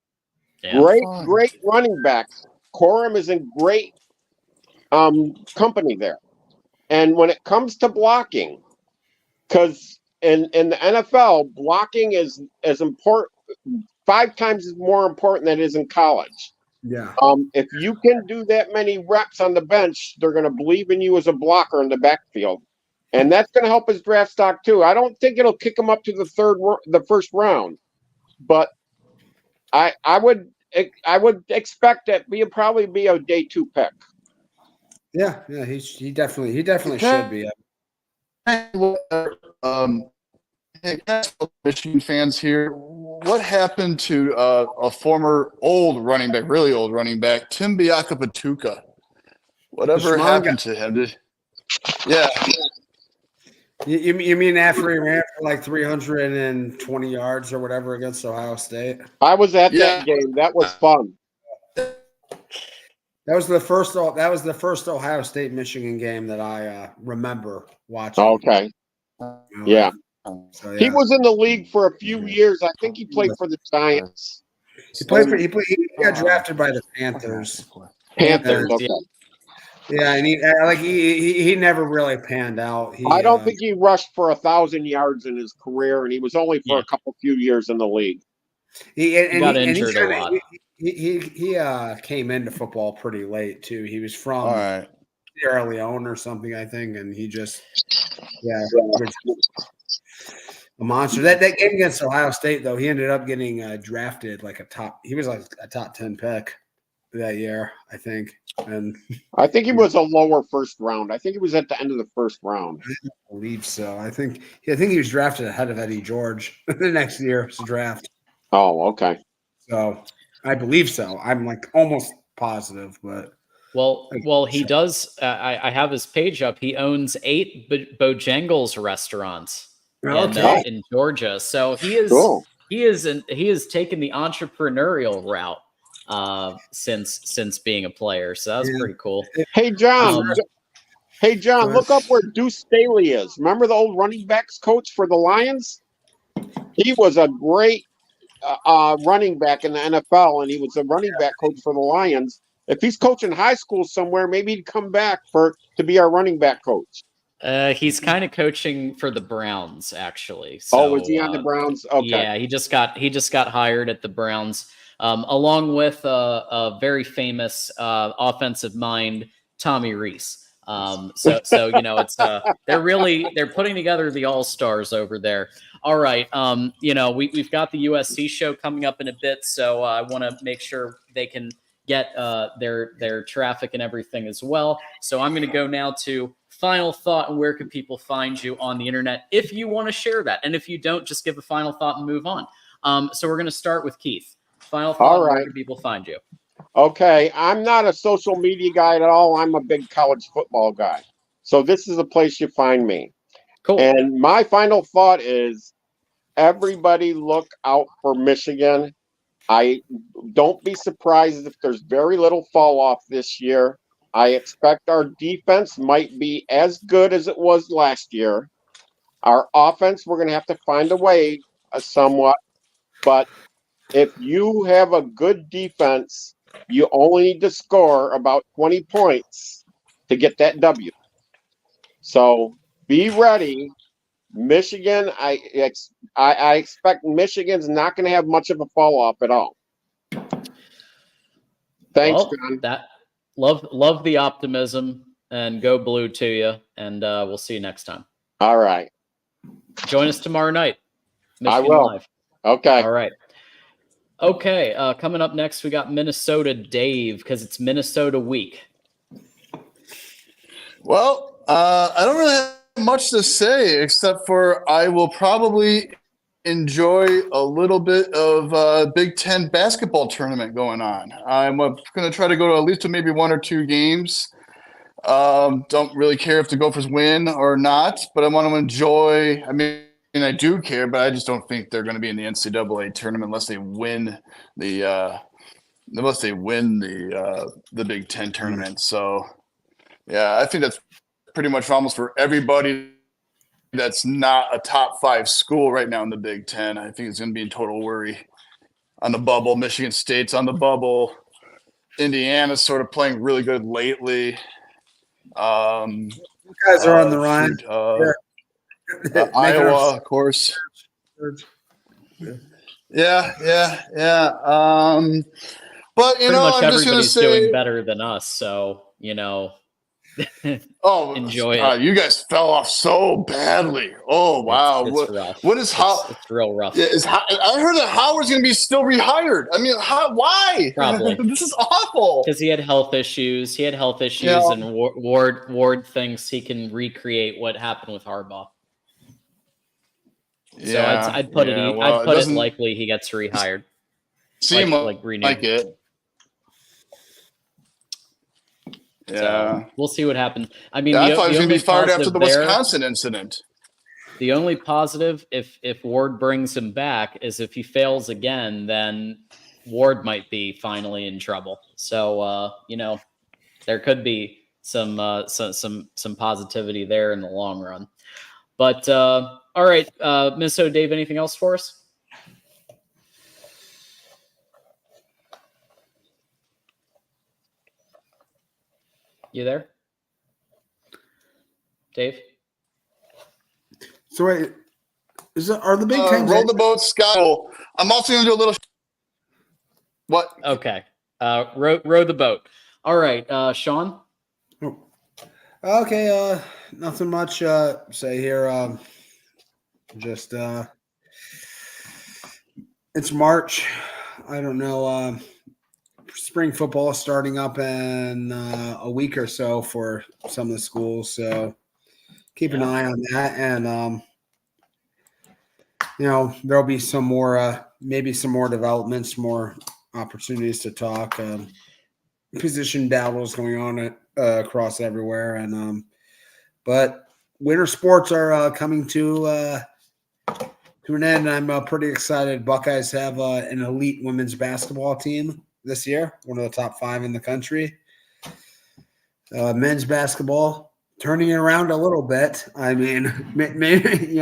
great running backs. Corum is in great company there. And when it comes to blocking, because in the NFL, blocking is as important, 5 times more important than it is in college. Yeah. If you can do that many reps on the bench, they're going to believe in you as a blocker in the backfield. And that's going to help his draft stock too. I don't think it'll kick him up to the first round, but I would expect that he'll probably be a day 2 pick. Yeah, he definitely should be. Michigan fans here, what happened to a former really old running back, Tim Biakapatuka? Whatever happened to him? Yeah. You mean after he ran for like 320 yards or whatever against Ohio State? I was at that game. That was fun. That was the first Ohio State Michigan game that I remember watching. Okay. Yeah. So, yeah. He was in the league for a few years. I think he played for the Giants. He got drafted by the Panthers. Okay. Yeah, and he never really panned out. I don't think he rushed for 1,000 yards in his career, and he was only for a few years in the league. He got injured a lot. He came into football pretty late too. He was from Sierra Leone or something, I think, and he just a monster. That game against Ohio State though, he ended up getting drafted like he was like a top 10 pick that year, I think. And I think he was a lower first round. I think he was at the end of the first round. I believe so. I think he was drafted ahead of Eddie George the next year's draft. Oh, okay. So I believe so. I'm like almost positive, but well, he does. I have his page up. He owns 8 Bojangles restaurants in Georgia. So he is he is taken the entrepreneurial route since being a player. So that's pretty cool. Hey, John. Hey, John, look up where Deuce Staley is. Remember the old running backs coach for the Lions? He was a great running back in the NFL, and he was a running back coach for the Lions. If he's coaching high school somewhere, maybe he'd come back to be our running back coach. He's kind of coaching for the Browns, actually. So, is he on the Browns? Okay. Yeah, he just got hired at the Browns, along with a very famous offensive mind, Tommy Reese. So it's they're putting together the all-stars over there. All right, we've got the USC show coming up in a bit, so I want to make sure they can get their traffic and everything as well. So I'm going to go now to final thought, and where can people find you on the internet if you want to share that, and if you don't, just give a final thought and move on. So we're going to start with Keith. Final thought. All right. Where can people find you? Okay, I'm not a social media guy at all. I'm a big college football guy. So this is the place you find me. Cool. And my final thought is everybody look out for Michigan. I don't be surprised if there's very little fall off this year. I expect our defense might be as good as it was last year. Our offense, we're going to have to find a way somewhat. But if you have a good defense, you only need to score about 20 points to get that W. So be ready. Michigan, I expect Michigan's not going to have much of a fall off at all. Thanks, John. Love the optimism, and go blue to you, and we'll see you next time. All right. Join us tomorrow night. Michigan I will. Live. Okay. All right. Okay. Coming up next, we got Minnesota Dave, because it's Minnesota week. Well, I don't really have much to say, except for I will probably enjoy a little bit of Big Ten basketball tournament going on. I'm going to try to go to at least maybe one or two games. Don't really care if the Gophers win or not, but I want to enjoy. I mean, I do care, but I just don't think they're going to be in the NCAA tournament unless they win the Big Ten tournament. So, yeah, I think that's pretty much almost for everybody that's not a top 5 school right now in the Big Ten. I think it's going to be in total worry on the bubble. Michigan State's on the bubble. Indiana's sort of playing really good lately. You guys are on the run. Iowa, of course. Yeah. But pretty much I'm just going to say doing better than us. So enjoy it. You guys fell off so badly. Oh wow, it's rough. What is it's real rough. Yeah, I heard that Howard's going to be still rehired. I mean, why? Probably this is awful. Because he had health issues. And Ward thinks he can recreate what happened with Harbaugh. So I'd put it likely he gets rehired. Seem like it. Yeah, so we'll see what happens. I mean, I thought he was going to be fired after the Wisconsin incident. The only positive, if Ward brings him back, is if he fails again, then Ward might be finally in trouble. So there could be some positivity there in the long run. But all right, Minnesota Dave, anything else for us? You there, Dave? So wait, are the Big Ten roll the boat, Scott? I'm also going to do a little. What? Okay, row the boat. All right, Sean. Oh. Okay, nothing much say here. Just it's March. I don't know. Spring football is starting up in a week or so for some of the schools, so keep an eye on that. And there'll be some more, maybe some more developments, more opportunities to talk. Position battles going on across everywhere, and but winter sports are coming to an end. I'm pretty excited. Buckeyes have an elite women's basketball team this year, one of the top 5 in the country. Men's basketball, turning it around a little bit. I mean, maybe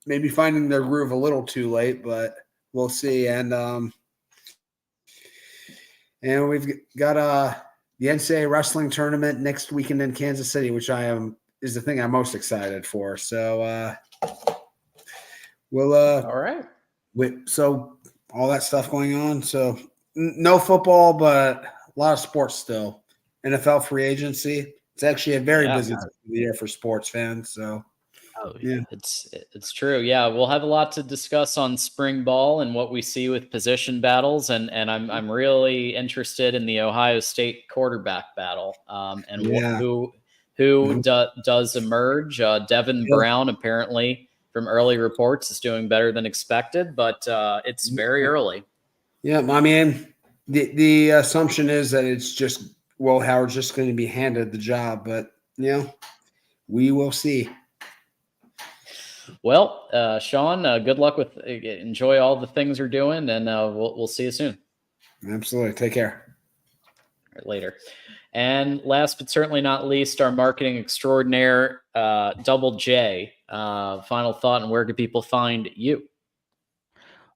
maybe finding their groove a little too late, but we'll see. And we've got the NCAA wrestling tournament next weekend in Kansas City, which is the thing I'm most excited for. So we'll all right. So all that stuff going on. So no football, but a lot of sports still. NFL free agency. It's actually a very busy time of the year for sports fans. So, yeah, it's true. Yeah, we'll have a lot to discuss on spring ball and what we see with position battles, and I'm really interested in the Ohio State quarterback battle, and who does emerge. Devin Brown apparently, from early reports, is doing better than expected, but it's very early. Yeah, I mean, the assumption is that it's just Will Howard's just going to be handed the job, but we will see. Well, Sean, good luck with enjoy all the things you're doing, and we'll see you soon. Absolutely. Take care. Later. And last but certainly not least, our marketing extraordinaire, Double J. Final thought, and where can people find you?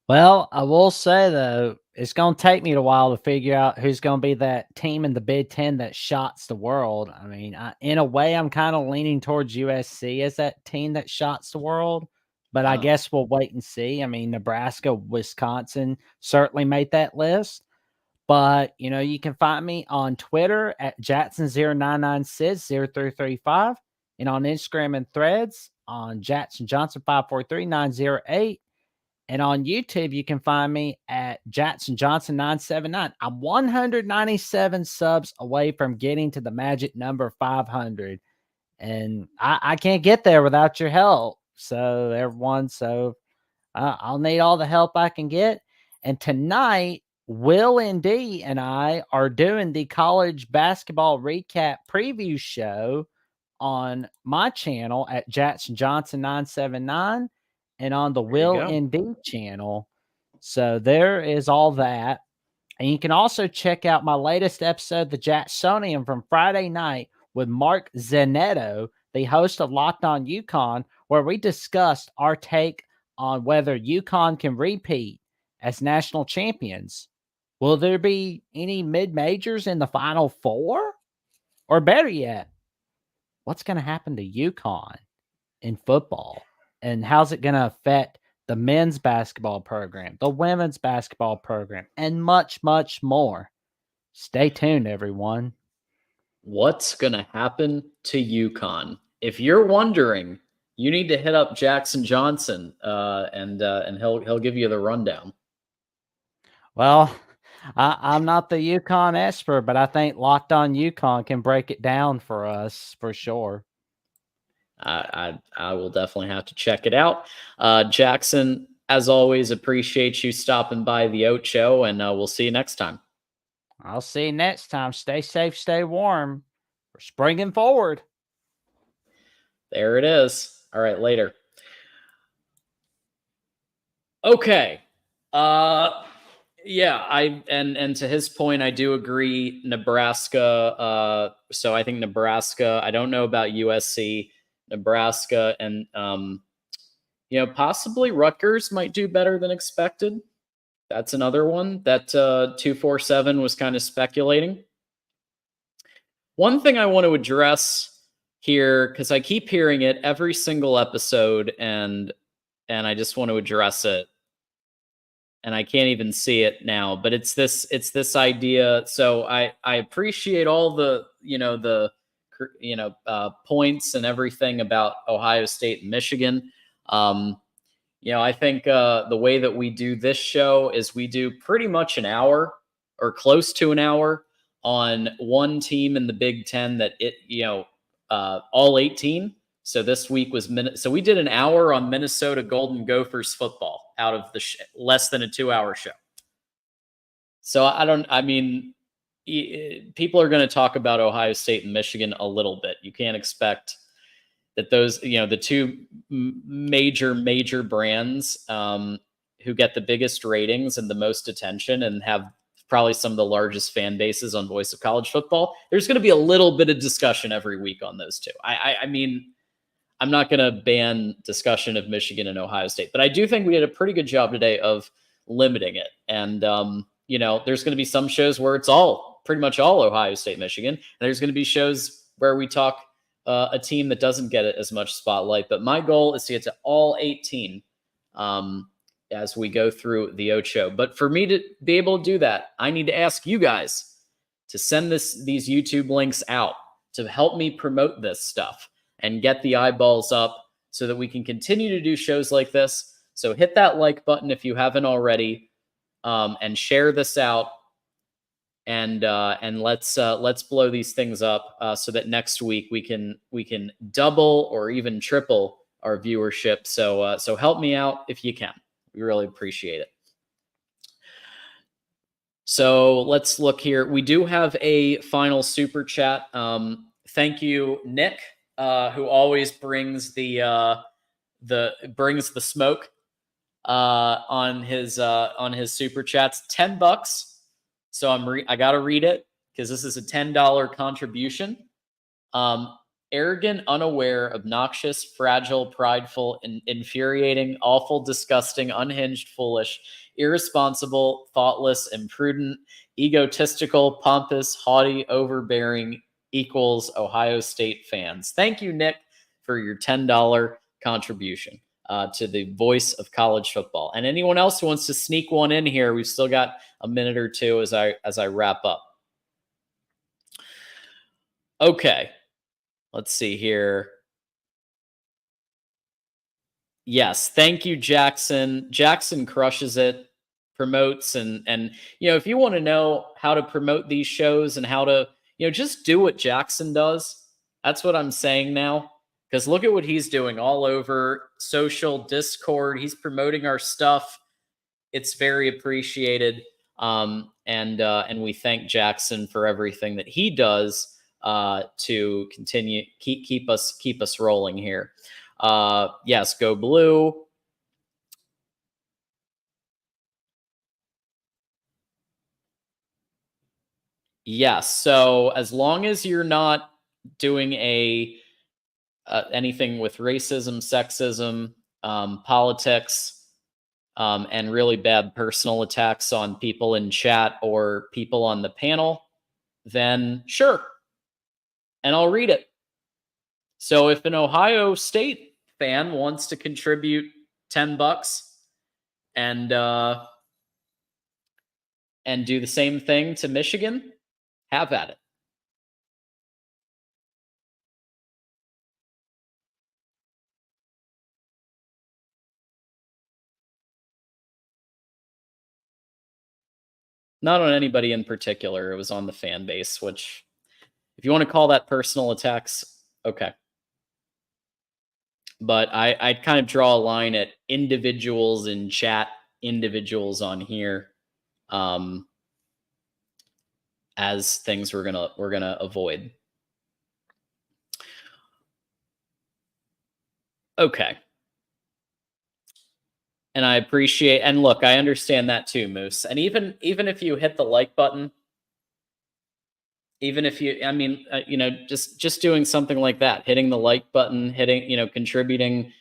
Well, I will say, though, it's going to take me a while to figure out who's going to be that team in the Big Ten that shots the world. I mean, in a way, I'm kind of leaning towards USC as that team that shots the world, but I guess we'll wait and see. I mean, Nebraska, Wisconsin certainly made that list, but, you can find me on Twitter at Jackson099Sis0335 and on Instagram and Threads on Jackson Johnson 543908. And on YouTube, you can find me at Jackson Johnson 979. I'm 197 subs away from getting to the magic number 500. And I can't get there without your help. So, everyone, I'll need all the help I can get. And tonight, Will and D and I are doing the college basketball recap preview show on my channel at Jackson Johnson 979. And on the Will and D channel. So there is all that. And you can also check out my latest episode, The Jacksonian, from Friday night with Mark Zanetto, the host of Locked On UConn, where we discussed our take on whether UConn can repeat as national champions. Will there be any mid-majors in the Final Four? Or better yet, what's going to happen to UConn in football? And how's it going to affect the men's basketball program, the women's basketball program, and much, much more? Stay tuned, everyone. What's going to happen to UConn? If you're wondering, you need to hit up Jackson Johnson, and he'll give you the rundown. Well, I'm not the UConn expert, but I think Locked On UConn can break it down for us for sure. I will definitely have to check it out. Jackson, as always, appreciate you stopping by the Ocho, and we'll see you next time. I'll see you next time. Stay safe, stay warm. We're springing forward. There it is. All right, later. Okay. Yeah, and to his point, I do agree. Nebraska. So I think Nebraska. I don't know about USC. Nebraska, and possibly Rutgers might do better than expected. That's another one that 247 was kind of speculating. One thing I want to address here, because I keep hearing it every single episode, and I just want to address it, and I can't even see it now, but it's this idea. So I appreciate all the points and everything about Ohio State and Michigan. I think the way that we do this show is we do pretty much an hour or close to an hour on one team in the Big Ten that all 18. So this week was so we did an hour on Minnesota Golden Gophers football out of the less than a 2-hour show. So people are going to talk about Ohio State and Michigan a little bit. You can't expect that those, the two major brands who get the biggest ratings and the most attention and have probably some of the largest fan bases on Voice of College Football. There's going to be a little bit of discussion every week on those two. I mean, I'm not going to ban discussion of Michigan and Ohio State, but I do think we did a pretty good job today of limiting it. And, there's going to be some shows where it's pretty much all Ohio State, Michigan. And there's going to be shows where we talk a team that doesn't get it as much spotlight. But my goal is to get to all 18 as we go through the Ocho. But for me to be able to do that, I need to ask you guys to send these YouTube links out to help me promote this stuff and get the eyeballs up so that we can continue to do shows like this. So hit that like button if you haven't already, and share this out. And let's blow these things up so that next week we can double or even triple our viewership. So help me out if you can. We really appreciate it. So let's look here. We do have a final super chat. Thank you, Nick, who always brings the smoke on his super chats. $10. So I gotta read it because this is a $10 contribution. Arrogant, unaware, obnoxious, fragile, prideful, infuriating, awful, disgusting, unhinged, foolish, irresponsible, thoughtless, imprudent, egotistical, pompous, haughty, overbearing equals Ohio State fans. Thank you, Nick, for your $10 contribution to the Voice of College Football. And anyone else who wants to sneak one in here, we've still got a minute or two as I wrap up. Okay. Let's see here. Yes, thank you, Jackson. Jackson crushes it, promotes, and if you want to know how to promote these shows and how to, just do what Jackson does. That's what I'm saying now. Because look at what he's doing all over social, Discord. He's promoting our stuff. It's very appreciated. And we thank Jackson for everything that he does to continue keep us rolling here. Yes, go blue. Yes. So as long as you're not doing anything with racism, sexism, politics, and really bad personal attacks on people in chat or people on the panel, then sure. And I'll read it. So if an Ohio State fan wants to contribute $10 and do the same thing to Michigan, have at it. Not on anybody in particular. It was on the fan base, which, if you want to call that personal attacks, okay. But I kind of draw a line at individuals in chat, individuals on here, as things we're gonna avoid. Okay. And I appreciate, and look, I understand that too, Moose. And even if you hit the like button, even if you, just doing something like that, hitting the like button, contributing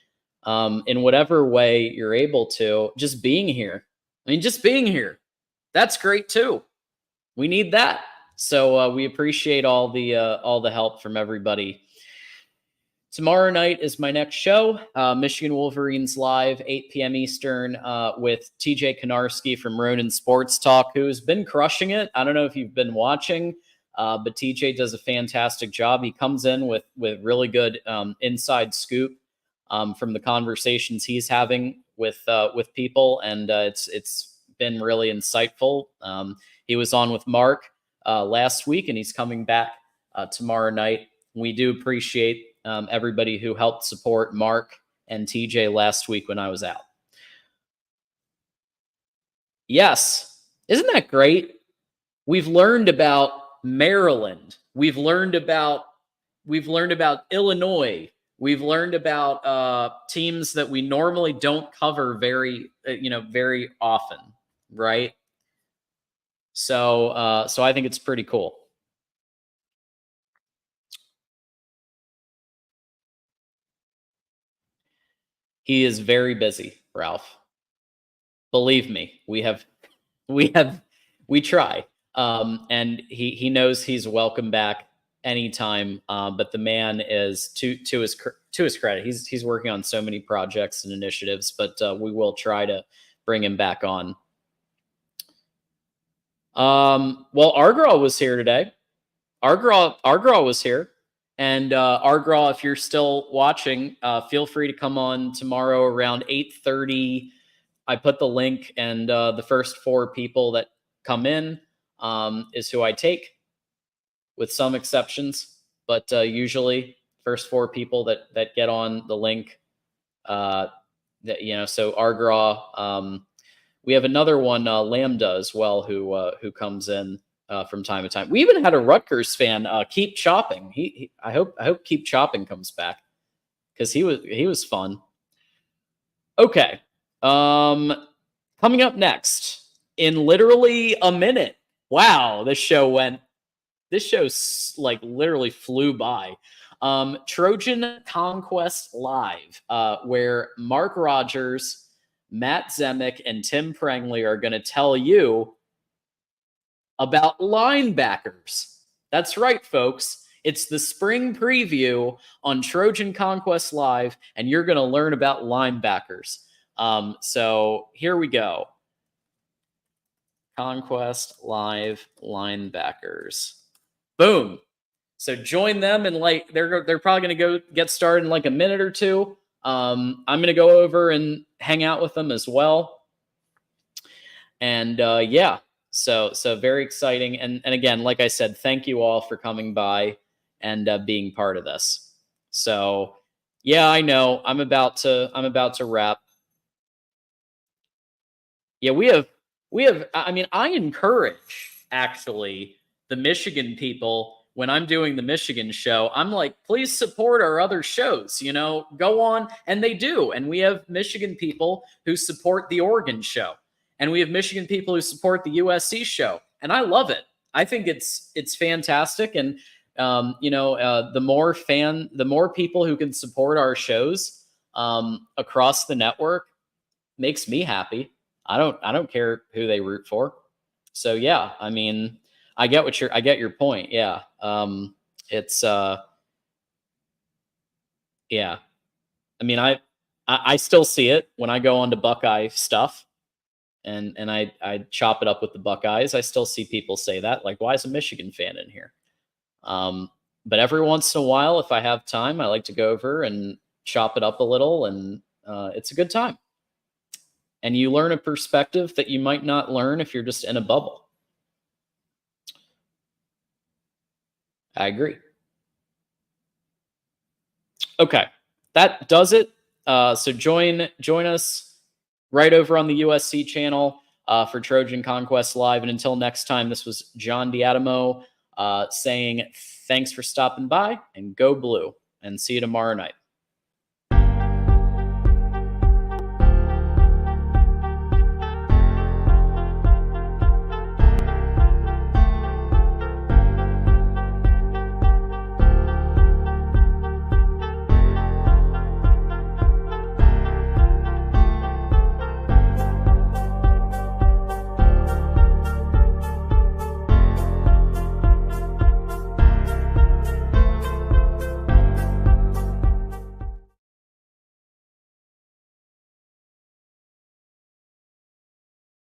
in whatever way you're able to, just being here. Just being here, that's great too. We need that. So we appreciate all the help from everybody. Tomorrow night is my next show, Michigan Wolverines Live, 8 p.m. Eastern, with TJ Konarski from Ronin Sports Talk, who's been crushing it. I don't know if you've been watching, but TJ does a fantastic job. He comes in with really good inside scoop from the conversations he's having with people, and it's been really insightful. He was on with Mark last week, and he's coming back tomorrow night. We do appreciate everybody who helped support Mark and TJ last week when I was out. Yes. Isn't that great? We've learned about Maryland. We've learned about Illinois. We've learned about teams that we normally don't cover very often, right? So, so I think it's pretty cool. He is very busy, Ralph. Believe me, we try. And he knows he's welcome back anytime. But the man is to his credit. He's working on so many projects and initiatives, but we will try to bring him back on. Well, Argraw was here today. Argraw was here. And Argraw, if you're still watching, feel free to come on tomorrow around 8:30. I put the link, and the first 4 people that come in is who I take, with some exceptions. But usually, first 4 people that get on the link, that So Argraw. We have another one, Lambda, as well, who comes in from time to time. We even had a Rutgers fan, Keep Chopping. I hope Keep Chopping comes back, because he was fun. Okay. Coming up next in literally a minute. Wow, this show like literally flew by. Trojan Conquest Live, where Mark Rogers, Matt Zemek, and Tim Prengley are going to tell you about linebackers. That's right, folks. It's the spring preview on Trojan Conquest Live, and you're going to learn about linebackers. So here we go. Conquest Live linebackers. Boom. So join them, and like they're probably going to go get started in like a minute or two. I'm going to go over and hang out with them as well. And yeah, so very exciting. And again, like I said, thank you all for coming by and being part of this. So yeah, I know I'm about to wrap. Yeah, we have. I mean, I encourage actually the Michigan people. When I'm doing the Michigan show, I'm like, please support our other shows, go on. And they do. And we have Michigan people who support the Oregon show. And we have Michigan people who support the USC show. And I love it. I think it's fantastic. And, the more people who can support our shows across the network makes me happy. I don't care who they root for. So yeah, I mean, I get your point. Yeah. It's yeah. I mean, I still see it when I go onto Buckeye stuff and I chop it up with the Buckeyes. I still see people say that, like, why is a Michigan fan in here? But every once in a while, if I have time, I like to go over and chop it up a little, and it's a good time. And you learn a perspective that you might not learn if you're just in a bubble. I agree. Okay, that does it. So join us right over on the USC channel for Trojan Conquest Live. And until next time, this was John D'Adamo saying thanks for stopping by, and go blue, and see you tomorrow night.